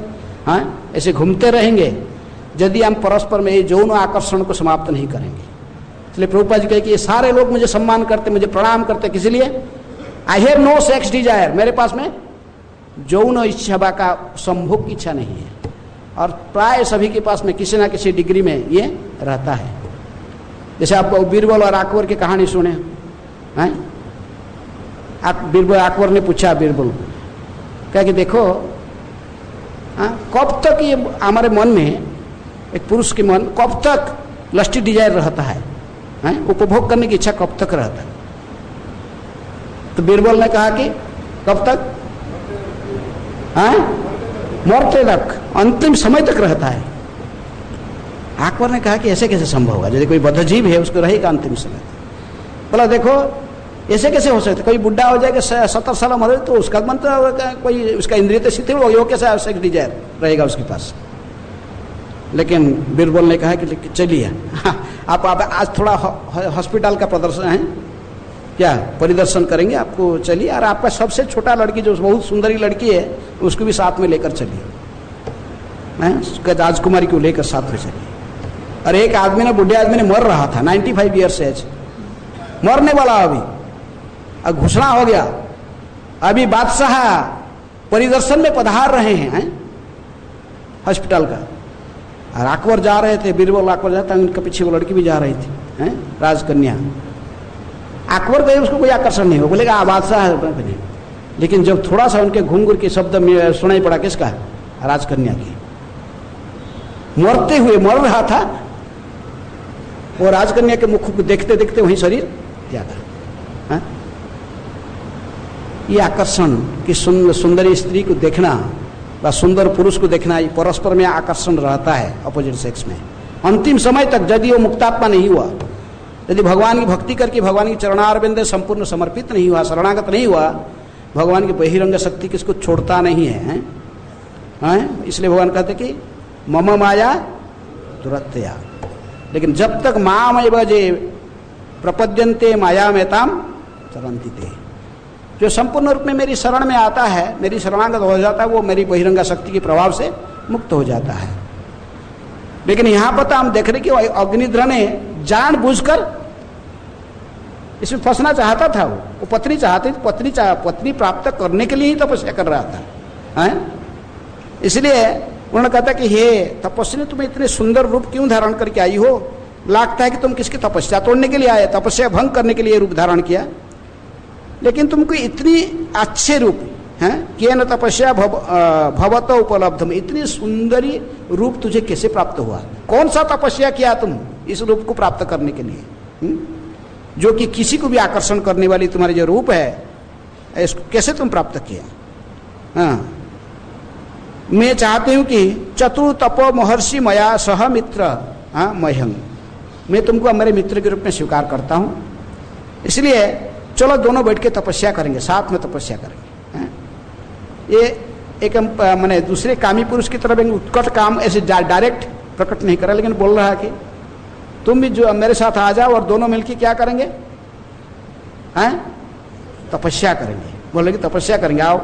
S1: ऐसे घूमते रहेंगे यदि हम परस्पर में यौन आकर्षण को समाप्त नहीं करेंगे। इसलिए प्रभुपाद जी कहे कि ये सारे लोग मुझे सम्मान करते, मुझे प्रणाम करते, किस लिए? I have no sex desire, मेरे पास में यौन इच्छा का संभोग की इच्छा नहीं है। और प्राय सभी के पास में किसी ना किसी डिग्री में ये रहता है। जैसे आप बीरबल और अकबर की कहानी सुने हैं। बीरबल, अकबर ने पूछा बीरबल क्या कि देखो कब तक ये हमारे मन में, एक पुरुष के मन कब तक लस्टी डिजायर रहता है, उपभोग करने की इच्छा कब तक रहता है? तो बीरबल ने कहा कि कब तक? मरते तक, अंतिम समय तक रहता है। अकबर ने कहा कि ऐसे कैसे संभव होगा? यदि कोई बद्ध जीव है उसको रहेगा अंतिम समय तक। बोला देखो ऐसे कैसे हो सकता है? कोई बुढ़ा हो जाएगा 70 साल मरे तो उसका मतलब कोई उसका इंद्रिय तो शिथिल हो गया, कैसे सेक्स डिजायर रहेगा उसके पास? लेकिन बीरबल ने कहा कि चलिए आप आज थोड़ा हॉस्पिटल का प्रदर्शन है क्या, परिदर्शन करेंगे आपको, चलिए। और आपका सबसे छोटा लड़की जो बहुत सुंदरी लड़की है उसको भी साथ में लेकर चलिए, राजकुमारी को लेकर साथ में चलिए। और एक आदमी ने, बुढ़े आदमी ने मर रहा था, 95 ईयर्स एज, मरने वाला अभी, और घोषणा हो गया अभी बादशाह परिदर्शन में पधार रहे हैं हॉस्पिटल का। और अकबर जा रहे थे, बीरबल अकबर जाता है, उनके पीछे वो लड़की भी जा रही थी, राजकन्या। अकबर को उसको कोई आकर्षण नहीं हो, बोलेगा बादशाह है। लेकिन जब थोड़ा सा उनके घुंघरू के शब्द में सुनाई पड़ा, किसका? राजकन्या की। मरते हुए मर रहा था, वो राजकन्या के मुख को देखते देखते वहीं शरीर त्यागा। ये आकर्षण कि सुंदरी स्त्री को देखना व सुंदर पुरुष को देखना, ये परस्पर में आकर्षण रहता है अपोजिट सेक्स में अंतिम समय तक। यदि वो मुक्तात्मा नहीं हुआ, यदि भगवान की भक्ति करके भगवान की चरणारविंद संपूर्ण समर्पित नहीं हुआ, शरणागत नहीं हुआ, भगवान की बहिरंग शक्ति किसको छोड़ता नहीं है, इसलिए भगवान कहते कि मम माया दुरत्या। लेकिन जब तक मामय भजे प्रपद्यन्ते माया मेताम चरन्ति ते, जो संपूर्ण रूप में मेरी शरण में आता है, मेरी शरणागत हो जाता है, वो मेरी बहिरंगा शक्ति के प्रभाव से मुक्त हो जाता है। लेकिन यहाँ पर हम देख रहे कि अग्निध्र ने जानबूझकर इसमें फंसना चाहता था। वो पत्नी चाहती थी, पत्नी प्राप्त करने के लिए ही तपस्या कर रहा था। इसलिए उन्होंने कहा था कि हे तपस्वी, तुम्हें इतने सुंदर रूप क्यों धारण करके आई हो? लगता है कि तुम किसकी तपस्या तोड़ने के लिए आए, तपस्या भंग करने के लिए रूप धारण किया। लेकिन तुमको इतनी अच्छे रूप हैं कि न तपस्या भवत उपलब्धम, इतनी सुंदरी रूप तुझे कैसे प्राप्त हुआ? कौन सा तपस्या किया तुम इस रूप को प्राप्त करने के लिए, जो कि किसी को भी आकर्षण करने वाली तुम्हारी जो रूप है, इसको कैसे तुम प्राप्त किया? मैं चाहती हूं कि चतुर तपो महर्षि मया सह मित्र मह्यंग, मैं तुमको मेरे मित्र के रूप में स्वीकार करता हूं, इसलिए चलो दोनों बैठ के तपस्या करेंगे, साथ में तपस्या करेंगे। ये एक मैंने दूसरे कामी पुरुष की तरफ उत्कट काम ऐसे डायरेक्ट प्रकट नहीं करा, लेकिन बोल रहा है कि तुम भी जो मेरे साथ आ जाओ और दोनों मिलकर क्या करेंगे, तपस्या करेंगे। बोले कि तपस्या करेंगे, आओ।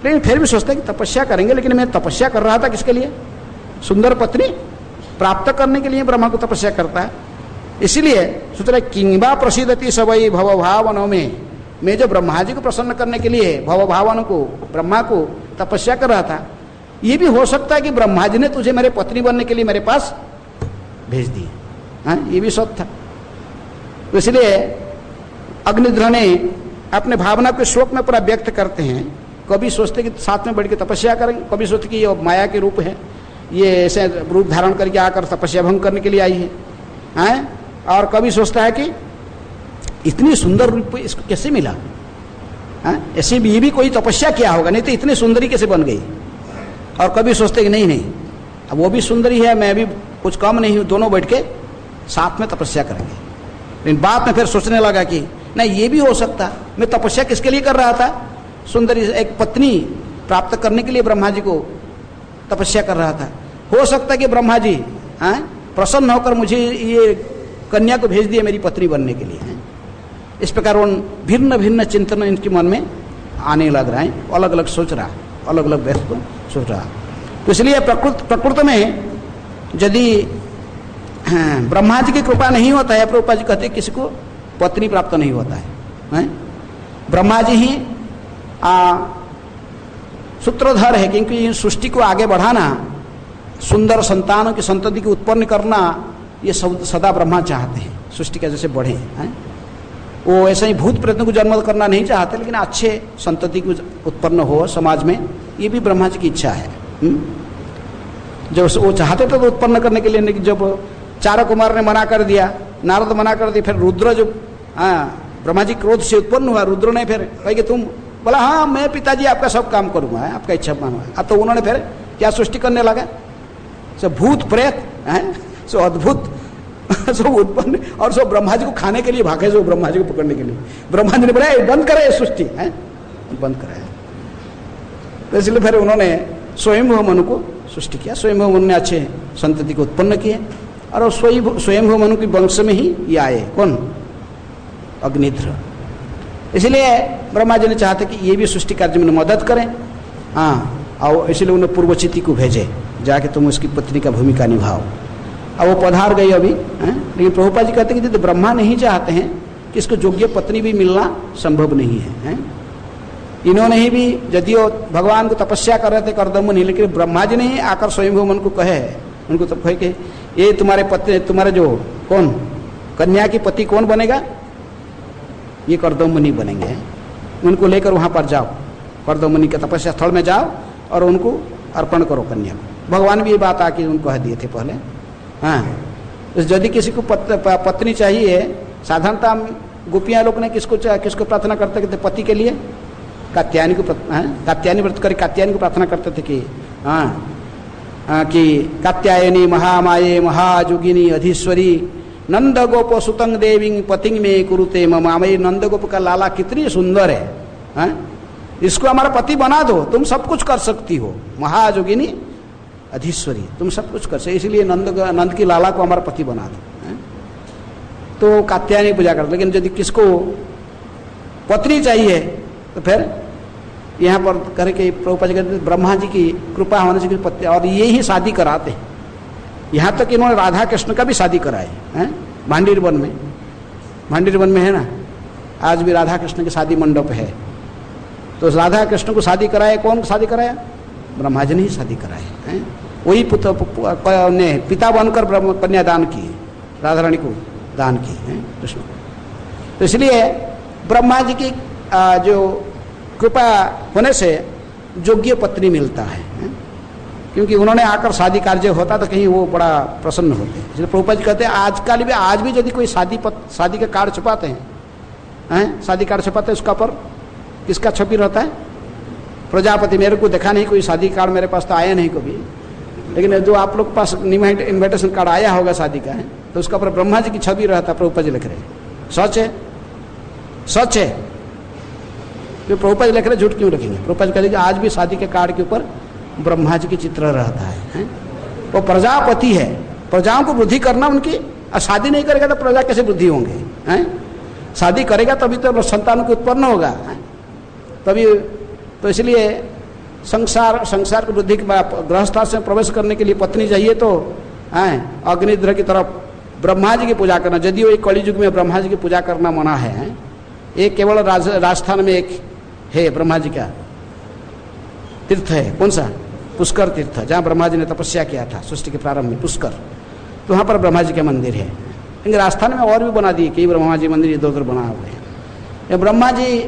S1: लेकिन फिर भी सोचते हैं कि तपस्या करेंगे, लेकिन मैं तपस्या कर रहा था किसके लिए? सुंदर पत्नी प्राप्त करने के लिए ब्रह्मा को तपस्या करता है। इसीलिए सोच रहे किंबा प्रसिद्धति सबई भव भावनों में, मैं जो ब्रह्मा जी को प्रसन्न करने के लिए भव भावनों को, ब्रह्मा को तपस्या कर रहा था, ये भी हो सकता है कि ब्रह्मा जी ने तुझे मेरे पत्नी बनने के लिए मेरे पास भेज दी, ये भी सत्य था। तो इसलिए अग्निध्र ने अपने भावना के श्लोक में पूरा व्यक्त करते हैं। कभी सोचते कि साथ में बैठ के तपस्या करेंगे, कभी सोचते कि ये माया के रूप है, ये ऐसे रूप धारण करके आकर तपस्या भंग करने के लिए आई है, हैं? और कभी सोचता है कि इतनी सुंदर रूप इसको कैसे मिला, ऐसे भी ये भी कोई तपस्या किया होगा, नहीं तो इतनी सुंदरी कैसे बन गई। और कभी सोचते कि नहीं नहीं, अब वो भी सुंदरी है, मैं भी कुछ कम नहीं हूँ, दोनों बैठ के साथ में तपस्या करेंगे। लेकिन बाद में फिर सोचने लगा कि नहीं, ये भी हो सकता, मैं तपस्या किसके लिए कर रहा था, सुंदरी एक पत्नी प्राप्त करने के लिए ब्रह्मा जी को तपस्या कर रहा था। हो सकता है कि ब्रह्मा जी प्रसन्न होकर मुझे ये कन्या को भेज दिए मेरी पत्नी बनने के लिए। इस प्रकार उन भिन्न भिन्न चिंतन इनके मन में आने लग रहा है, अलग अलग सोच रहा, अलग अलग व्यस्त को सोच रहा। तो इसलिए प्रकृति में यदि ब्रह्मा जी की कृपा नहीं होता है, प्रभुपाद जी कहते किसी को पत्नी प्राप्त नहीं होता है, ब्रह्मा जी ही सूत्रधर है, क्योंकि सृष्टि को आगे बढ़ाना, सुंदर संतानों की संतति को उत्पन्न करना, ये सदा ब्रह्मा चाहते हैं, सृष्टि का जैसे बढ़े हैं। वो ऐसे ही भूत प्रेतों को जन्म करना नहीं चाहते, लेकिन अच्छे संतति को उत्पन्न हो समाज में, ये भी ब्रह्मा जी की इच्छा है। जब वो चाहते थे तो उत्पन्न करने के लिए, जब चारक कुमार ने मना कर दिया, नारद मना कर दिया, फिर रुद्र जो ब्रह्मा जी क्रोध से उत्पन्न हुआ, रुद्र ने फिर कहा कि तुम, बोला हाँ मैं पिताजी आपका सब काम करूंगा, आपका इच्छा मानूंगा। तो उन्होंने फिर क्या सृष्टि करने लगा, सब भूत प्रेत सो अद्भुत सब उत्पन्न, और सब ब्रह्मा जी को खाने के लिए भागे, जो ब्रह्मा जी को पकड़ने के लिए। ब्रह्मा जी ने बोला बंद करे सृष्टि, बंद करे। तो इसलिए फिर उन्होंने स्वयंभू मनु को सृष्टि किया, स्वयंभू मनु ने अच्छे संतति को उत्पन्न किए, और स्वयंभू मनु की वंश में ही ये आए, कौन, अग्निध्र। इसलिए ब्रह्मा जी ने चाहते कि ये भी सृष्टि कार्य में मदद करें, और इसलिए उन्हें पूर्वचिति को भेजे, जाके तुम उसकी पत्नी का भूमिका निभाओ। अब वो पधार गई अभी, लेकिन प्रभुपाद जी कहते कि तो ब्रह्मा नहीं चाहते हैं कि इसको योग्य पत्नी भी मिलना संभव नहीं है, इन्होंने ही भी, यदि वो भगवान को तपस्या कर रहे थे कर्दम नहीं, लेकिन ब्रह्मा जी ने ही आकर स्वयंभू मन को कहे, उनको तो कहे कि ये तुम्हारे पति, तुम्हारे जो कौन कन्या की पति कौन बनेगा, ये कर्दममुनि बनेंगे, उनको लेकर वहां पर जाओ, कर्दममुनि के तपस्या स्थल में जाओ और उनको अर्पण करो कन्या को। भगवान भी ये बात आके उनको कह दिए थे पहले। यदि किसी को पत्नी चाहिए, साधारणतः गोपियां लोग ने किसको प्रार्थना करते थे पति के लिए, कात्यायनी को, कात्यायनी व्रत कर कात्यायनी को प्रार्थना करते थे कि कात्यायनी महामाये महाजोगिनी अधीश्वरी नंद गोप सुतंग देवी पतिंग में कुरुते ममा। मेरी नंद गोप का लाला कितनी सुंदर है, इसको हमारा पति बना दो, तुम सब कुछ कर सकती हो, महाजोगिनी अधीश्वरी, तुम सब कुछ कर सकते, इसलिए नंद की लाला को हमारा पति बना दो। तो कात्यायनी पूजा करते। लेकिन यदि किसको पत्नी चाहिए तो फिर यहाँ पर करके प्रभुपाद जी कहते ब्रह्मा जी की कृपा होने से पत्नी, और ये ही शादी कराते हैं। यहाँ तक इन्होंने राधा कृष्ण का भी शादी कराए हैं, भांडीर वन में, भांडीर वन में है ना, आज भी राधा कृष्ण की शादी मंडप है। तो राधा कृष्ण को शादी कराए, कौन शादी कराया, ब्रह्मा जी ने ही शादी कराए हैं। वही पुत्र ने पिता बनकर कन्या दान की, राधा रानी को दान की है कृष्ण। तो इसलिए ब्रह्मा जी की जो कृपा होने से योग्य पत्नी मिलता है, क्योंकि उन्होंने आकर शादी कार्य होता तो कहीं वो बड़ा प्रसन्न होते। इसलिए प्रभुपाद जी कहते हैं आजकल भी, आज भी यदि कोई शादी का कार्ड छुपाते हैं, शादी कार्ड छुपाते हैं, उसका पर किसका छवि रहता है, प्रजापति। मेरे को देखा नहीं कोई शादी कार्ड, मेरे पास तो आया नहीं कभी, लेकिन जो आप लोग के पास इन्विटेशन कार्ड आया होगा शादी का है, तो उसका पर ब्रह्मा जी की छवि रहता है। प्रभुपाद जी लिख रहे हैं, सच है, सच है। जो प्रभुपाद जी लिख रहे झूठ क्यों लिखेंगे। प्रभुपाद जी कहते आज भी शादी के कार्ड के ऊपर ब्रह्मा जी की चित्र रहता है। वो प्रजापति है, प्रजाओं को वृद्धि करना उनकी, और शादी नहीं करेगा तो प्रजा कैसे वृद्धि होंगे, शादी करेगा तभी तो संतान को उत्पन्न होगा, तभी। तो इसलिए संसार की वृद्धि के गृहस्थ में प्रवेश करने के लिए पत्नी चाहिए, तो अग्निध्र की तरफ ब्रह्मा जी की पूजा करना। यदि वो कलि युग में ब्रह्मा जी की पूजा करना मना है, एक केवल राजस्थान में एक है ब्रह्मा जी का तीर्थ है, कौन सा, पुष्कर तीर्थ, जहाँ ब्रह्मा जी ने तपस्या किया था सृष्टि के प्रारंभ में, पुष्कर। तो वहाँ पर ब्रह्मा जी का मंदिर है। लेकिन राजस्थान में और भी बना दिए कई ब्रह्मा जी मंदिर इधर उधर बना हुए हैं। ब्रह्मा जी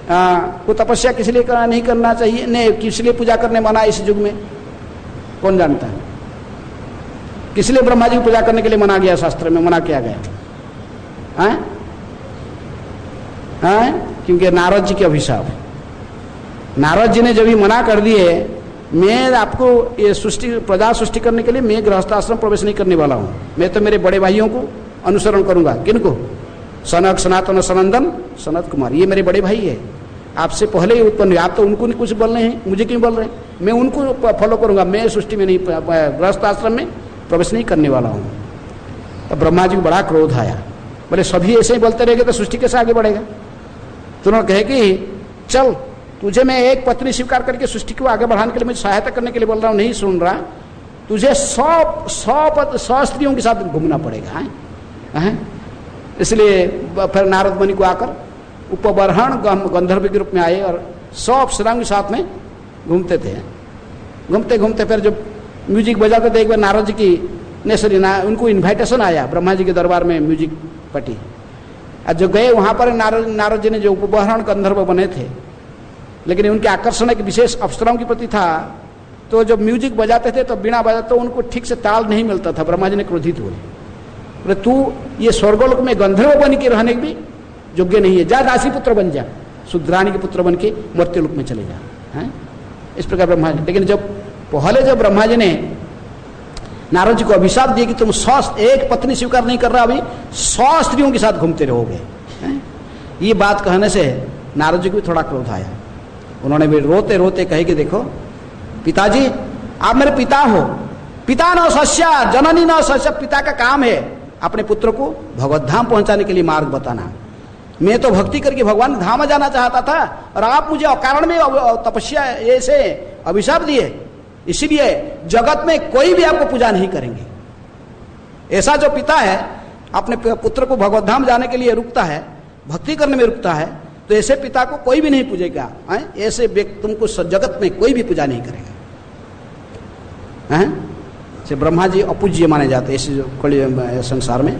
S1: को तपस्या किस लिए नहीं करना चाहिए, नहीं किस लिए पूजा करने मना इस युग में, कौन जानता है। किस लिए ब्रह्मा जी की पूजा करने के लिए मना गया, शास्त्र में मना किया गया? हैं? क्योंकि नारद जी के अभिशाप। नारद जी ने जब ही मना कर दिए, मैं आपको ये सृष्टि प्रजा सृष्टि करने के लिए मैं गृहस्थाश्रम प्रवेश नहीं करने वाला हूँ, मैं तो मेरे बड़े भाइयों को अनुसरण करूंगा। किनको? सनक, सनातन, सनंदन, सनत कुमार, ये मेरे बड़े भाई है, आपसे पहले ही उत्पन्न हुए, आप तो उनको नहीं कुछ बोल रहे हैं, मुझे क्यों बोल रहे हैं? मैं उनको फॉलो करूंगा, मैं सृष्टि में नहीं, गृहस्थाश्रम में प्रवेश नहीं करने वाला हूँ। तो ब्रह्मा जी को बड़ा क्रोध आया, बोले सभी ऐसे ही बोलते रहेंगे तो सृष्टि कैसे आगे बढ़ेगा? तो उन्होंने कहे कि चल तुझे मैं एक पत्नी स्वीकार करके सृष्टि को आगे बढ़ाने के लिए मुझे सहायता करने के लिए बोल रहा हूँ, नहीं सुन रहा, तुझे 100 स्त्रियों के साथ घूमना पड़ेगा। है इसलिए फिर नारद मुनि को आकर उपबर्हण गंधर्व के रूप में आए और 100 अप्सराओं के साथ में घूमते थे। घूमते घूमते फिर जब म्यूजिक बजाते थे, एक बार नारद जी की उनको इन्विटेशन आया, ब्रह्मा जी के दरबार में म्यूजिक पटी, और जो गए वहाँ पर नारद जी ने जो उपबर्हण गंधर्व बने थे, लेकिन उनके आकर्षण एक विशेष अप्सराओं के प्रति था, तो जब म्यूजिक बजाते थे तो बिना बजाते तो उनको ठीक से ताल नहीं मिलता था। ब्रह्मा जी ने क्रोधित हुए, बोले तू ये स्वर्गलोक में गंधर्व बन के रहने के भी योग्य नहीं है, जा दासी पुत्र बन जा, शुद्राणी के पुत्र बन के मर्त्यलोक में चले जा। है इस प्रकार ब्रह्मा जी, लेकिन जब ब्रह्मा जी ने नारद जी को अभिशाप दिया कि तुम 100 एक पत्नी स्वीकार नहीं कर रहा, अभी 100 स्त्रियों के साथ घूमते रहोगे। ये बात कहने से नारद जी को भी थोड़ा क्रोध आया। उन्होंने भी रोते रोते कहे कि देखो पिताजी, आप मेरे पिता हो, पिता न सस्या जननी न सस्या, पिता का काम है अपने पुत्र को भगवत धाम पहुंचाने के लिए मार्ग बताना। मैं तो भक्ति करके भगवान धाम जाना चाहता था और आप मुझे अकारण में तपस्या ऐसे अभिशाप दिए, इसीलिए जगत में कोई भी आपको पूजा नहीं करेंगे। ऐसा जो पिता है अपने पुत्र को भगवत धाम जाने के लिए रुकता है, भक्ति करने में रुकता है, तो ऐसे पिता को कोई भी नहीं पूजेगा। ऐसे व्यक्ति तुमको जगत में कोई भी पूजा नहीं करेगा। से ब्रह्मा जी अपूज्य माने जाते हैं इस संसार में,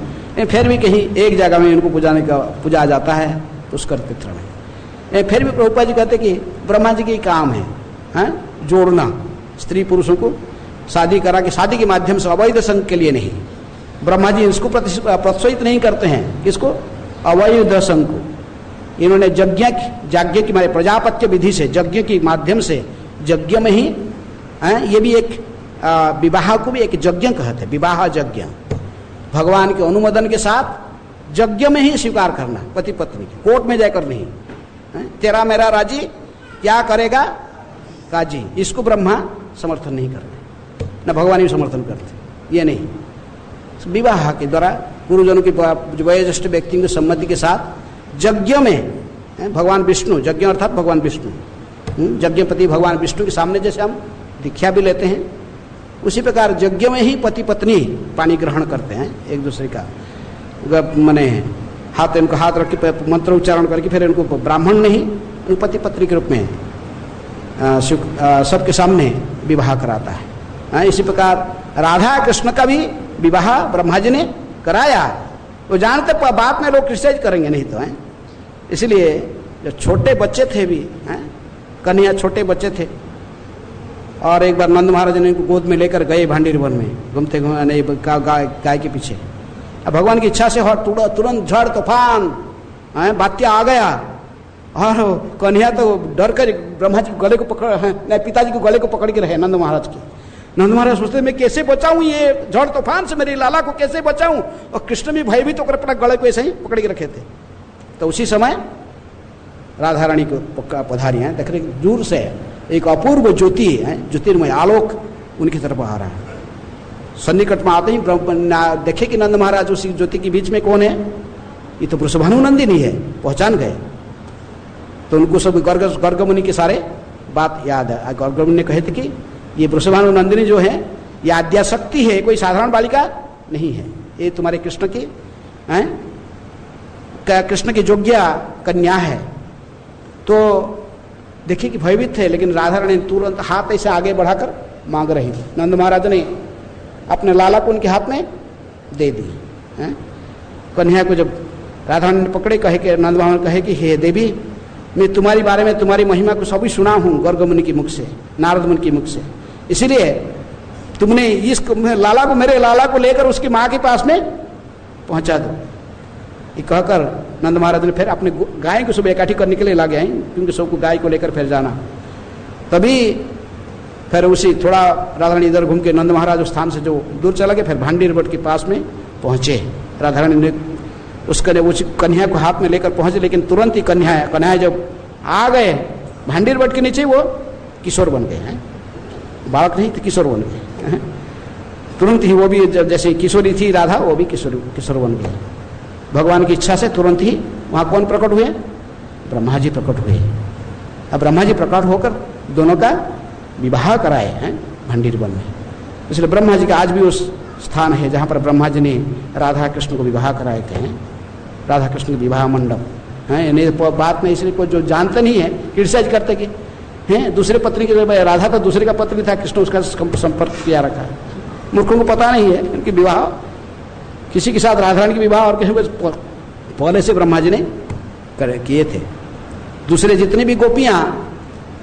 S1: फिर भी कहीं एक जगह में इनको पूजा जाता है पुष्कर तीर्थ में। फिर भी प्रभुपाद जी कहते कि ब्रह्मा जी के काम है जोड़ना, स्त्री पुरुषों को शादी करा के, शादी के माध्यम से अवैध संघ के लिए नहीं। ब्रह्मा जी इसको प्रोत्साहित नहीं करते हैं, किसको? अवैध संघ को। इन्होंने यज्ञ की मारे प्रजापत्य विधि से, यज्ञ के माध्यम से, यज्ञ में ही ये भी एक विवाह को भी एक यज्ञ कहते हैं, विवाह यज्ञ, भगवान के अनुमोदन के साथ यज्ञ में ही स्वीकार करना पति पत्नी के, कोर्ट में जाकर नहीं। तेरा मेरा राजी क्या करेगा काजी, इसको ब्रह्मा समर्थन नहीं करते, न भगवान ही समर्थन करते, ये नहीं। विवाह के द्वारा गुरुजनों की वयोज्येष्ठ व्यक्ति की सम्मति के साथ यज्ञ में भगवान विष्णु, यज्ञ अर्थात भगवान विष्णु, यज्ञपति भगवान विष्णु के सामने जैसे हम दीक्षा भी लेते हैं, उसी प्रकार यज्ञ में ही पति पत्नी पानी ग्रहण करते हैं एक दूसरे का, माने हाथ इनको हाथ रख के मंत्र उच्चारण करके फिर इनको ब्राह्मण नहीं पति पत्नी के रूप में सबके सामने विवाह कराता है। इसी प्रकार राधा कृष्ण का भी विवाह ब्रह्मा जी ने कराया। वो जानते बात में लोग क्रिटिसाइज करेंगे नहीं तो हैं, इसलिए जो छोटे बच्चे थे भी कन्हैया छोटे बच्चे थे, और एक बार नंद महाराज ने इनको गोद में लेकर गए भांडीर वन में घूमते घूमते गाय के पीछे। अब भगवान की इच्छा से तुरंत झड़ तूफान बात्या आ गया, और कन्हैया तो डर कर ब्रह्मा जी गले को पकड़ नहीं पिताजी को गले को पकड़ के रहे नंद महाराज के। नंद महाराज सोचते मैं कैसे बचाऊं ये झड़ तूफान से, मेरी लाला को कैसे बचाऊं, और कृष्ण भी भयभीत होकर अपना गले को ऐसे ही पकड़ के रखे थे। तो उसी समय राधा रानी को पधारी है, देख रहे दूर से एक अपूर्व ज्योति है, ज्योतिर्मय आलोक उनकी तरफ आ रहा है। सन्निकट में आते ही देखे कि नंद महाराज उसी ज्योति के बीच में कौन है, ये तो वृषभानु नंदिनी है, पहचान गए। तो उनको सब गर्ग मुनि के सारे बात याद है। गर्ग मुनि ने कहे थे कि ये वृषभानु नंदिनी जो है ये आद्याशक्ति है, कोई साधारण बालिका नहीं है, ये तुम्हारे कृष्ण की कृष्ण की योग्य कन्या है। तो देखिए कि भयभीत थे, लेकिन राधा रानी तुरंत हाथ ऐसे आगे बढ़ाकर मांग रही थी। नंद महाराज ने अपने लाला को उनके हाथ में दे दी। कन्हैया को जब राधा रानी ने पकड़े, कहे कि नंद महाराज कहे कि हे देवी, मैं तुम्हारी बारे में तुम्हारी महिमा को सभी सुना हूँ गर्ग मुनि के मुख से, नारद मुनि के मुख से, इसीलिए तुमने इस लाला को, मेरे लाला को लेकर उसकी माँ के पास में पहुंचा दो। ये कहकर नंद महाराज ने फिर अपने गाय को सुबह इकट्ठी करने के लिए ला गए, क्योंकि सबको गाय को लेकर फिर जाना। तभी फिर उसी थोड़ा राधारानी इधर घूम के नंद महाराज उस स्थान से जो दूर चला गए, फिर भांडीर बट के पास में पहुंचे। राधारानी ने उस कन्या को हाथ में लेकर पहुंचे, लेकिन तुरंत ही कन्या जब आ गए भांडीर बट के नीचे, वो किशोर बन गए हैं, बालक नहीं थे, किशोर बन गए। तुरंत ही वो भी जैसे किशोरी थी राधा, वो भी किशोर बन गए। भगवान की इच्छा से तुरंत ही वहां कौन प्रकट हुए? ब्रह्मा जी प्रकट हुए। अब ब्रह्मा जी प्रकट होकर दोनों का विवाह कराए हैं भंडीर वन में। इसलिए ब्रह्मा जी का आज भी उस स्थान है जहाँ पर ब्रह्मा जी ने राधा कृष्ण को विवाह कराए थे, राधा कृष्ण के विवाह मंडप है। नहीं बात में इसलिए कोई जो जानते नहीं है क्रिटिसाइज करते कि हैं दूसरे पत्नी के, राधा तो दूसरे का पत्नी था, कृष्ण उसका संपर्क किया रखा है। मूर्खों को पता नहीं है इनकी विवाह किसी के साथ राधारानी की विवाह और किसी को पहले से ब्रह्मा जी ने किए थे। दूसरे जितनी भी गोपियां,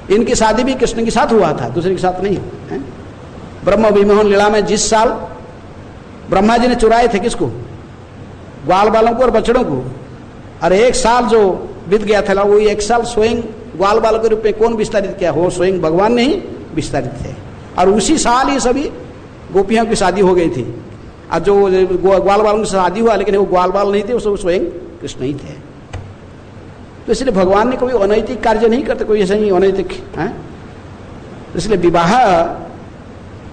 S1: इनकी शादी भी कृष्ण के साथ हुआ था, दूसरे के साथ नहीं है। ब्रह्म विमोहन लीला में जिस साल ब्रह्मा जी ने चुराए थे किसको? ग्वाल बालों को और बछड़ों को। और एक साल जो बीत गया था, वो एक साल स्वयं ग्वाल बालों के रूप में कौन विस्तारित किया? हो स्वयं भगवान ने ही विस्तारित थे। और उसी साल ही सभी गोपियों की शादी हो गई थी। और जो ग्वाल बालों की शादी हुआ, लेकिन वो ग्वाल बाल नहीं थे, वो स्वयं कृष्ण ही थे। तो इसलिए भगवान ने कोई अनैतिक कार्य नहीं करते, कोई ऐसा नहीं अनैतिक है। इसलिए विवाह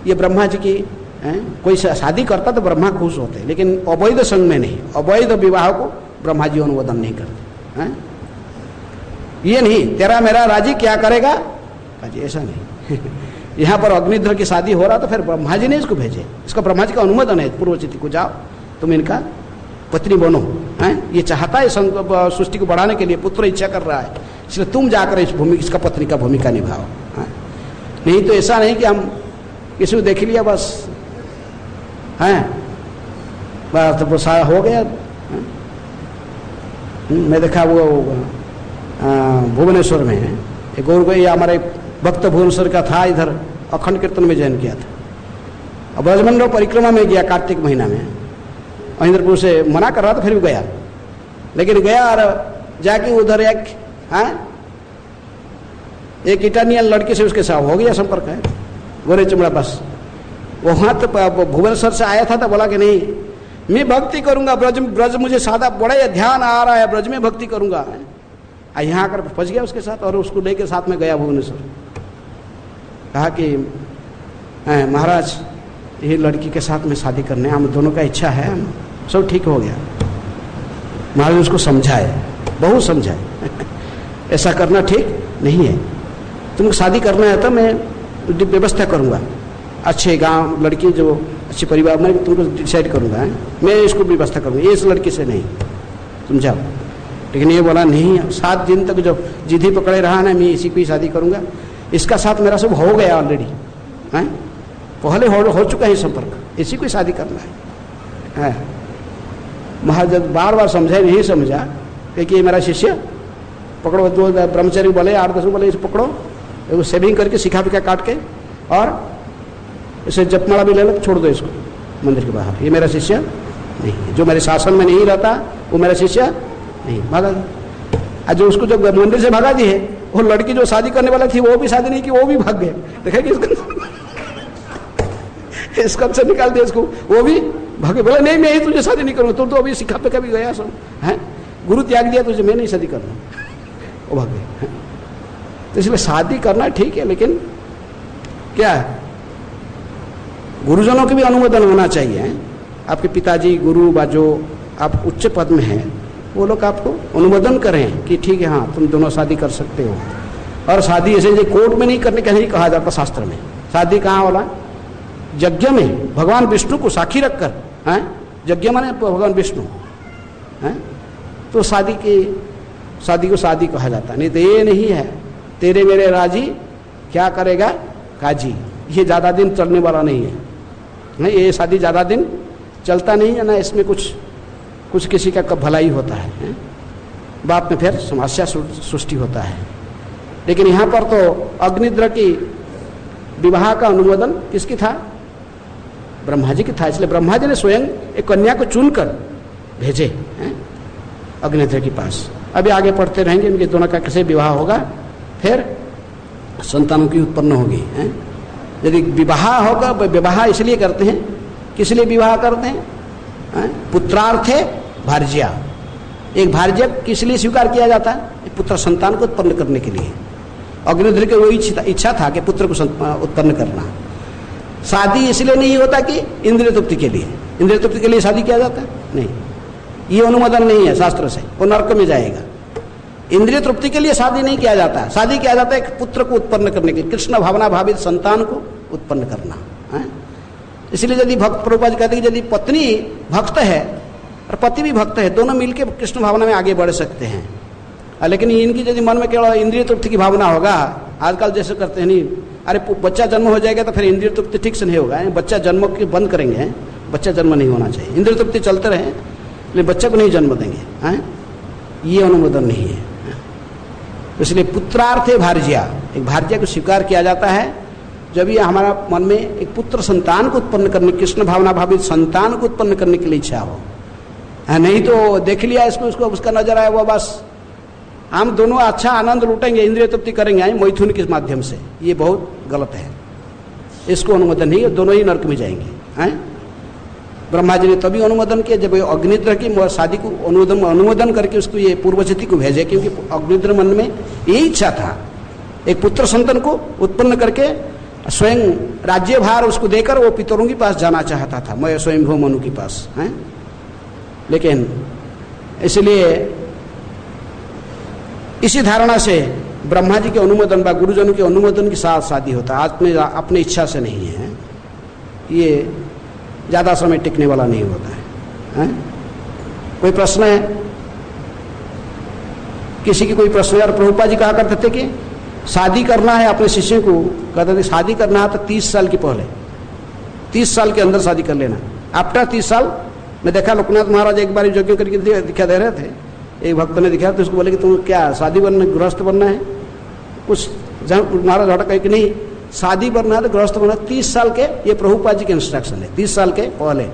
S1: ये ब्रह्मा जी की है, कोई शादी करता तो ब्रह्मा खुश होते, लेकिन अवैध संग में नहीं। अवैध विवाह को ब्रह्मा जी अनुमोदन नहीं करते हैं। ये नहीं तेरा मेरा राजी क्या करेगा जी, ऐसा नहीं। यहाँ पर अग्निध्र की शादी हो रहा तो फिर ब्रह्मा जी ने इसको भेजे, इसका ब्रह्मा जी का अनुमोदन है। पूर्वचिति को जाओ तुम इनका पत्नी बनो हैं। ये चाहता है सृष्टि को बढ़ाने के लिए, पुत्र इच्छा कर रहा है, इसलिए तुम जाकर इसका पत्नी का भूमिका निभाओ। नहीं तो ऐसा नहीं कि हम किसी को देख लिया बस हैं, बस तो हो गया। मैं देखा वो भुवनेश्वर में है एक और कोई हमारे भक्त भुवनेश्वर का था, इधर अखंड कीर्तन में जॉइन किया था। अब ब्रजमंडल परिक्रमा में गया कार्तिक महीना में, महेंद्रपुर से मना कर रहा था, फिर भी गया। लेकिन गया और जाके उधर एक इटालियन लड़की से उसके साथ हो गया संपर्क है, गोरे चमड़ा बस। वहाँ तो भुवनेश्वर से आया था तो बोला कि नहीं मैं भक्ति करूंगा, ब्रज मुझे सादा बड़ा ध्यान आ रहा है, ब्रज में भक्ति करूंगा। यहाँ आकर फंस गया उसके साथ और उसको लेकर साथ में गया भुवनेश्वर। कहा कि महाराज ये लड़की के साथ में शादी करने, हम दोनों का इच्छा है, सब ठीक हो गया। महाराज उसको समझाए, बहुत समझाए ऐसा करना ठीक नहीं है, तुमको शादी करना है तो मैं व्यवस्था करूँगा, अच्छे गांव लड़की जो अच्छे परिवार में तुमको डिसाइड करूँगा, मैं इसको व्यवस्था करूँगा, इस लड़की से नहीं, तुम जाओ। लेकिन ये बोला नहीं, 7 दिन तक जो जिद्दी पकड़े रहा ना, मैं इसी को ही शादी करूँगा, इसका साथ मेरा सब हो गया ऑलरेडी है, पहले हो चुका है संपर्क, इसी को शादी करना है। महाराज बार बार समझाए, नहीं समझा, क्योंकि ये मेरा शिष्य, पकड़ो, 2 ब्रह्मचारी बोले, 8-10 बोले, इसे पकड़ो, वो सेविंग करके सिखा पिखा काट के और इसे जपमाला भी ले लो, छोड़ दो इसको मंदिर के बाहर, ये मेरा शिष्य नहीं, जो मेरे शासन में नहीं रहता वो मेरा शिष्य नहीं। भागा दो। जो उसको जब मंदिर से भगा दी है, वो लड़की जो शादी करने वाला थी वो भी शादी नहीं की, वो भी भाग गए। देखा कि इसको से निकाल दिया, इसको वो भी भागे, बोले नहीं मैं ही तुझे शादी नहीं करूँगा, तुम तो अभी सिखा पे कभी गया सब है, गुरु त्याग दिया तुझे, मैं नहीं शादी करना, वो भाग गए। तो इसलिए शादी करना ठीक है, लेकिन क्या है, गुरुजनों के भी अनुमोदन होना चाहिए। आपके पिताजी गुरु व जो आप उच्च पद में हैं, वो लोग आपको अनुमोदन करें कि ठीक है हाँ तुम दोनों शादी कर सकते हो। और शादी ऐसे कोर्ट में नहीं करने का नहीं कहा जाता शास्त्र में, शादी कहाँ वाला, यज्ञ में भगवान विष्णु को साक्षी रखकर हैं, यज्ञ माने भगवान विष्णु हैं, तो शादी को शादी कहा जाता। नहीं तो ये नहीं है तेरे मेरे राजी क्या करेगा काजी, ये ज़्यादा दिन चलने वाला नहीं है। नहीं, ये शादी ज़्यादा दिन चलता नहीं है ना, इसमें कुछ किसी का भलाई होता है, बाद में फिर समस्या सृष्टि होता है। लेकिन यहाँ पर तो अग्निद्र की विवाह का अनुमोदन किसकी था, ब्रह्मा जी की था, इसलिए ब्रह्मा जी ने स्वयं एक कन्या को चुनकर भेजे अग्निहोत्री के पास। अभी आगे पढ़ते रहेंगे इनके दोनों का कैसे विवाह होगा, फिर संतानों की उत्पन्न होगी। यदि विवाह होगा, विवाह इसलिए करते हैं, किस लिए विवाह करते हैं? पुत्रार्थे भार्या। एक भार्य किस लिए स्वीकार किया जाता है? पुत्र संतान को उत्पन्न करने के लिए। अग्निहोत्री की वही इच्छा था कि पुत्र को उत्पन्न करना। शादी इसलिए नहीं होता कि इंद्रिय तृप्ति के लिए। इंद्रिय तृप्ति के लिए शादी किया जाता है? नहीं, ये अनुमोदन नहीं है शास्त्र से, वो नरक में जाएगा। इंद्रिय तृप्ति के लिए शादी नहीं किया जाता। शादी किया जाता है एक पुत्र को उत्पन्न करने के लिए, कृष्ण भावना भावित संतान को उत्पन्न करना है। इसलिए यदि भक्त, प्रभुपाद कहते हैं यदि पत्नी भक्त है और पति भी भक्त है, दोनों मिलकर कृष्ण भावना में आगे बढ़ सकते हैं। लेकिन इनकी यदि मन में केवल इंद्रिय तृप्ति की भावना होगा, आजकल जैसे करते हैं, नहीं अरे बच्चा जन्म हो जाएगा तो फिर इंद्रिय तृप्ति ठीक से नहीं होगा, बच्चा जन्म की बंद करेंगे, बच्चा जन्म नहीं होना चाहिए, इंद्रिय तृप्ति चलते रहे लेकिन बच्चे को नहीं जन्म देंगे, ये अनुमोदन नहीं है। इसलिए पुत्रार्थे भार्या, एक भार्या को स्वीकार किया जाता है जब ये हमारा मन में एक पुत्र संतान को उत्पन्न करने, कृष्ण भावना भावित संतान को उत्पन्न करने के लिए इच्छा हो। नहीं तो देख लिया इसको, उसको उसका नजर आया वो बस हम दोनों अच्छा आनंद लूटेंगे, इंद्रिय तृप्ति करेंगे मैथुन के माध्यम से, ये बहुत गलत है, इसको अनुमोदन नहीं है, दोनों ही नरक में जाएंगे। ब्रह्मा जी ने तभी अनुमोदन किया जब अग्निहोत्र की शादी को अनुमोदन करके उसको ये पूर्वजति को भेजे, क्योंकि अग्निहोत्र मन में यही इच्छा था एक पुत्र संतान को उत्पन्न करके स्वयं राज्यभार उसको देकर वो पितरों के पास जाना चाहता था, मैं स्वयंभू मनु के पास है। लेकिन इसलिए इसी धारणा से ब्रह्मा जी के अनुमोदन व गुरुजनों के अनुमोदन के साथ शादी होता है, अपनी इच्छा से नहीं है। ये ज़्यादा समय टिकने वाला नहीं होता है। कोई प्रश्न है? किसी की कोई प्रश्न है? और प्रभुपाद जी कहा करते थे कि शादी करना है अपने शिष्य को, कहते थे शादी करना है तो 30 साल के पहले, 30 साल के अंदर शादी कर लेना। आफ्टर 30 साल मैं देखा लोकनाथ महाराज एक बार यज्ञ करके दिखा दे रहे थे, एक भक्त ने दिखाया तो उसको बोले कि तुम क्या शादी बनना, गृहस्थ बनना है? कुछ महाराज हटा कि नहीं, शादी बनना है तो गृहस्थ बनना। 30 साल के, ये प्रभुपाद जी के इंस्ट्रक्शन है, 30 साल के पहले।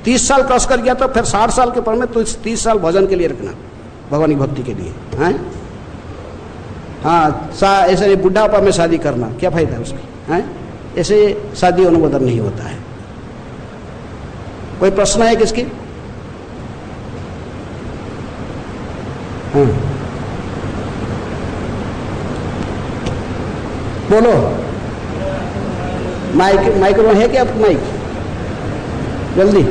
S1: 30 साल क्रॉस कर गया तो फिर 60 साल के पर में तो 30 साल भजन के लिए रखना, भगवान की भक्ति के लिए है। हाँ, ऐसे बुढ़ापा में शादी करना क्या फायदा उसकी है? ऐसे शादी अनुमोदन नहीं होता है। कोई प्रश्न है किसकी? बोलो, माइक है क्या आपको? माइक जल्दी।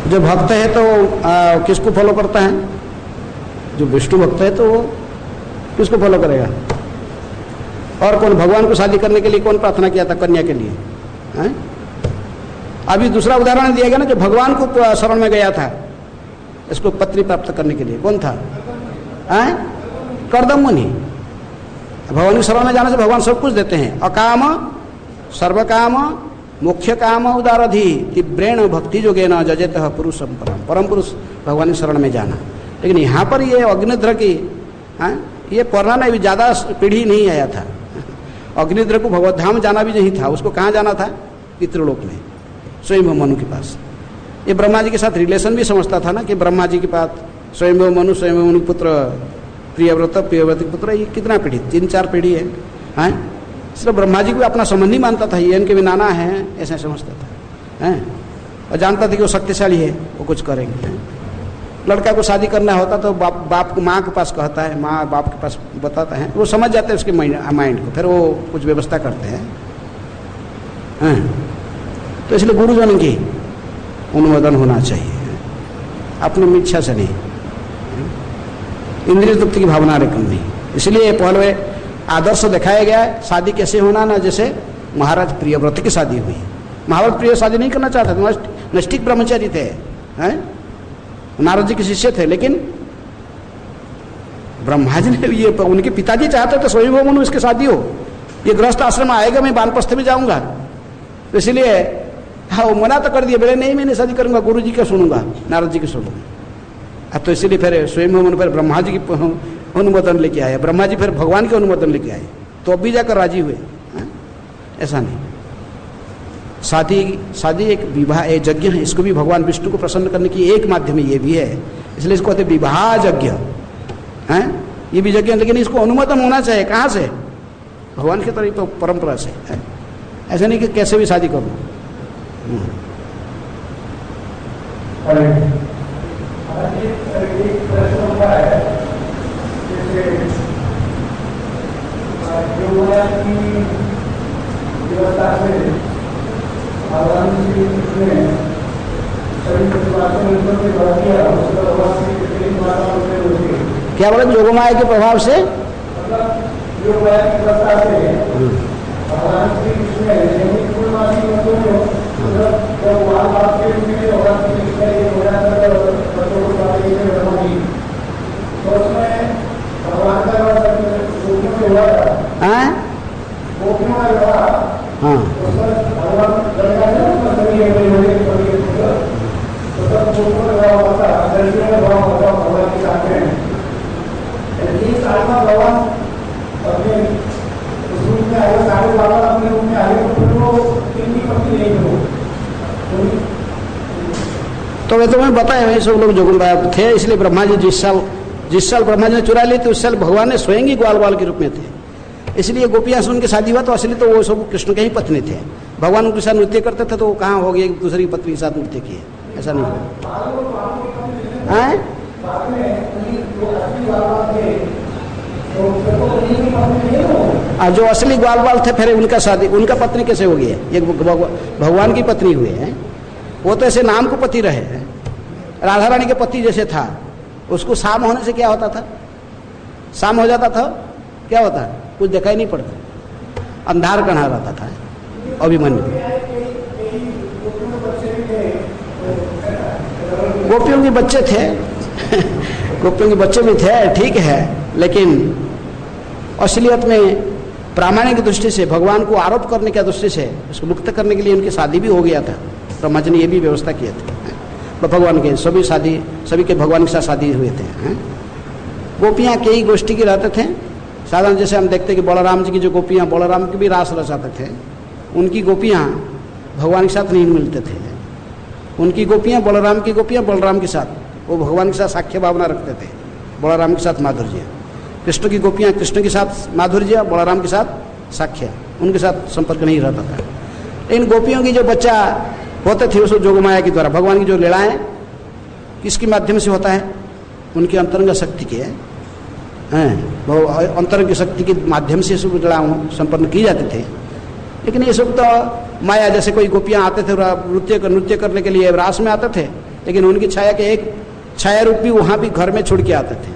S1: जो भक्त है तो किसको फॉलो करता है? जो विष्णु भक्त है तो वो किसको फॉलो करेगा? और कौन भगवान को शादी करने के लिए कौन प्रार्थना किया था कन्या के लिए है? अभी दूसरा उदाहरण दिया गया ना, जो भगवान को शरण में गया था इसको पत्नी प्राप्त करने के लिए, कौन था? कर्दम मुनि। भगवान की शरण में जाने से भगवान सब कुछ देते हैं। अकाम सर्व काम मुख्य काम उदारधि तीव्रेण भक्ति जोगेन जजेत पुरुषम परम, परम पुरुष भगवान की शरण में जाना। लेकिन यहाँ पर ये अग्निहोत्र की ये पढ़ना नहीं, ज़्यादा पीढ़ी नहीं आया था। अग्निहोत्र को भगवत धाम जाना भी नहीं था, उसको कहाँ जाना था? पितृलोक में, स्वयं मनु के पास। ये ब्रह्मा जी के साथ रिलेशन भी समझता था ना कि ब्रह्मा जी के पास स्वयं मनु पुत्र प्रियव्रत, प्रियव्रत पुत्र, ये कितना पीढ़ी? 3-4 पीढ़ी है। इसलिए ब्रह्मा जी को अपना संबंधी मानता था, ये इनके भी नाना है ऐसा समझता था हैं। और जानता था कि वो शक्तिशाली है, वो कुछ करेंगे हैं? लड़का को शादी करना होता तो बाप को माँ के पास कहता है, माँ बाप के पास बताता है, वो समझ जाते हैं उसके माइंड को, फिर वो कुछ व्यवस्था करते हैं। तो इसलिए गुरुजन की अनुमोदन होना चाहिए, अपनी इच्छा से नहीं, इंद्रिय तृप्ति की भावना रखनी नहीं। इसलिए पहले आदर्श दिखाया गया है शादी कैसे होना ना, जैसे महाराज प्रियव्रत की शादी हुई। महाराज प्रिय शादी नहीं करना चाहते थे, नष्टिक ब्रह्मचारी थे हैं? नारद जी के शिष्य थे, लेकिन ब्रह्मा जी ने ये, उनके पिताजी चाहते थे स्वयं मनु इसकी शादी हो, ये गृहस्थ आश्रम आएगा, मैं वानप्रस्थ में जाऊंगा, तो इसलिए हाँ वो मना तो कर दिया, बोले नहीं मैं शादी करूंगा, गुरु जी का सुनूंगा, नारद जी के सुनूंगा। तो इसीलिए फिर स्वयं मनु फिर ब्रह्मा जी की अनुमोदन लेके आए, ब्रह्मा जी फिर भगवान के अनुमोदन लेके आए, तो अब भी जाकर राजी हुए। ऐसा नहीं, शादी एक विवाह एक यज्ञ है, इसको भी भगवान विष्णु को प्रसन्न करने की एक माध्यम ये भी है, इसलिए इसको कहते विवाह यज्ञ हैं, ये भी यज्ञ, लेकिन इसको अनुमोदन होना चाहिए, कहाँ से? भगवान की तरफ तो परंपरा से है। ऐसा नहीं कि कैसे भी शादी करो। क्या बोले? जोगमाया के प्रभाव से तो वे तुम्हें बताया वही सब लोग जोगमाया थे, इसलिए ब्रह्मा जी जिस साल ब्रह्मा जी ने चुरा ली थी उस साल भगवान ने स्वयं ही ग्वाल के रूप में थे, इसलिए गोपियां से उनकी शादी हुआ, तो असली तो वो सब कृष्ण के ही पत्नी थे। भगवान उनके साथ नृत्य करते थे, तो वो कहाँ हो गए एक दूसरी पत्नी के साथ नृत्य किए, ऐसा नहीं हुआ। जो असली ग्वाल थे फिर उनका शादी, उनका पत्नी कैसे हो गई है? ये भगवान की पत्नी हुए हैं, वो तो ऐसे नाम को पति रहे हैं। राधा रानी के पति जैसे था, उसको शाम होने से क्या होता था? शाम हो जाता था, क्या होता है? कुछ दिखाई नहीं पड़ता, अंधार कढ़ा रहता था। अभिमन्यु गोपियों के बच्चे थे गोपियों के बच्चे भी थे, ठीक है, लेकिन असलियत में प्रामाणिक दृष्टि से, भगवान को आरोप करने की दृष्टि से उसको मुक्त करने के लिए उनकी शादी भी हो गया था। ब्रह्मा जी ने ये भी व्यवस्था किए थे, भगवान के सभी के भगवान के साथ शादी हुए थे। गोपियाँ कई गोष्ठी की रहते थे, साधारण जैसे हम देखते कि बलराम जी की जो गोपियाँ, बलराम की भी रास रचाते थे, उनकी गोपियाँ भगवान के साथ नहीं मिलते थे। उनकी गोपियाँ बलराम की गोपियाँ बलराम के साथ, वो भगवान के साथ साख्य भावना रखते थे, बलराम के साथ माधुर्य। कृष्ण की गोपियाँ कृष्ण के साथ माधुर्य, बलराम के साथ साख्य, उनके साथ संपर्क नहीं रहता था। इन गोपियों की जो बच्चा होते थे उसको जोगमाया के द्वारा, भगवान की जो लीलाएं किसके माध्यम से होता है? उनकी अंतरंग शक्ति के अंतरंग शक्ति के माध्यम से सब लीलाएं संपन्न की जाते थे। लेकिन ये सब तो माया, जैसे कोई गोपियाँ आते थे नृत्य करने के लिए रास में आते थे, लेकिन उनकी छाया के एक छाया रूप भी वहाँ भी घर में छोड़ के आते थे।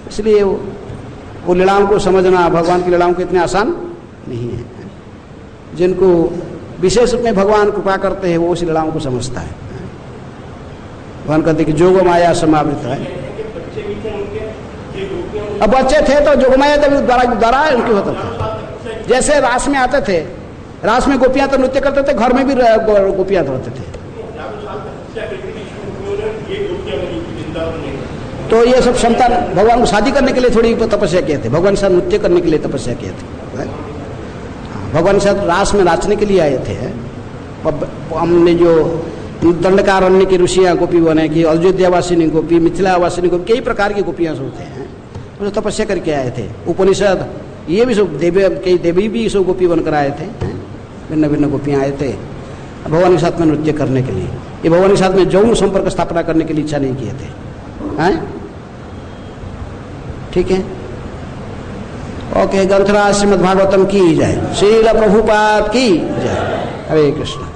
S1: इसलिए वो लीलाओं को समझना, भगवान की लीलाओं को इतने आसान नहीं है। जिनको विशेष रूप में भगवान कृपा करते हैं वो उस लीलाओं को समझता है। भगवान कहते कि जोग माया समावृत है। अब बच्चे थे तो जोगमाया द्वारा उनकी होता था। जैसे रास में आते थे, रास में गोपियां तो नृत्य करते थे, घर में भी गोपियां होते थे। तो ये सब संतान भगवान को शादी करने के लिए थोड़ी तपस्या किए थे, भगवान के साथ नृत्य करने के लिए तपस्या किए थे। भगवान के साथ रास में नाचने के लिए आए थे। हमने जो दंडकारण्य की ऋषियाँ गोपी बने कि अयोध्यावासिनी गोपी, मिथिलावासिनी गोपी, कई प्रकार की गोपियाँ होते हैं, वो तपस्या करके आए थे। उपनिषद ये भी सब कई देवी भी सब गोपी बनकर आए थे, भिन्न भिन्न गोपियाँ आए थे भगवान के साथ में नृत्य करने के लिए। ये भगवान के साथ में यौन संपर्क स्थापना करने के लिए इच्छा नहीं किए थे। ठीक है, ओके। ग्रंथराज श्रीमद् भागवतम की जय, श्रील प्रभुपाद की जय। हरे कृष्ण।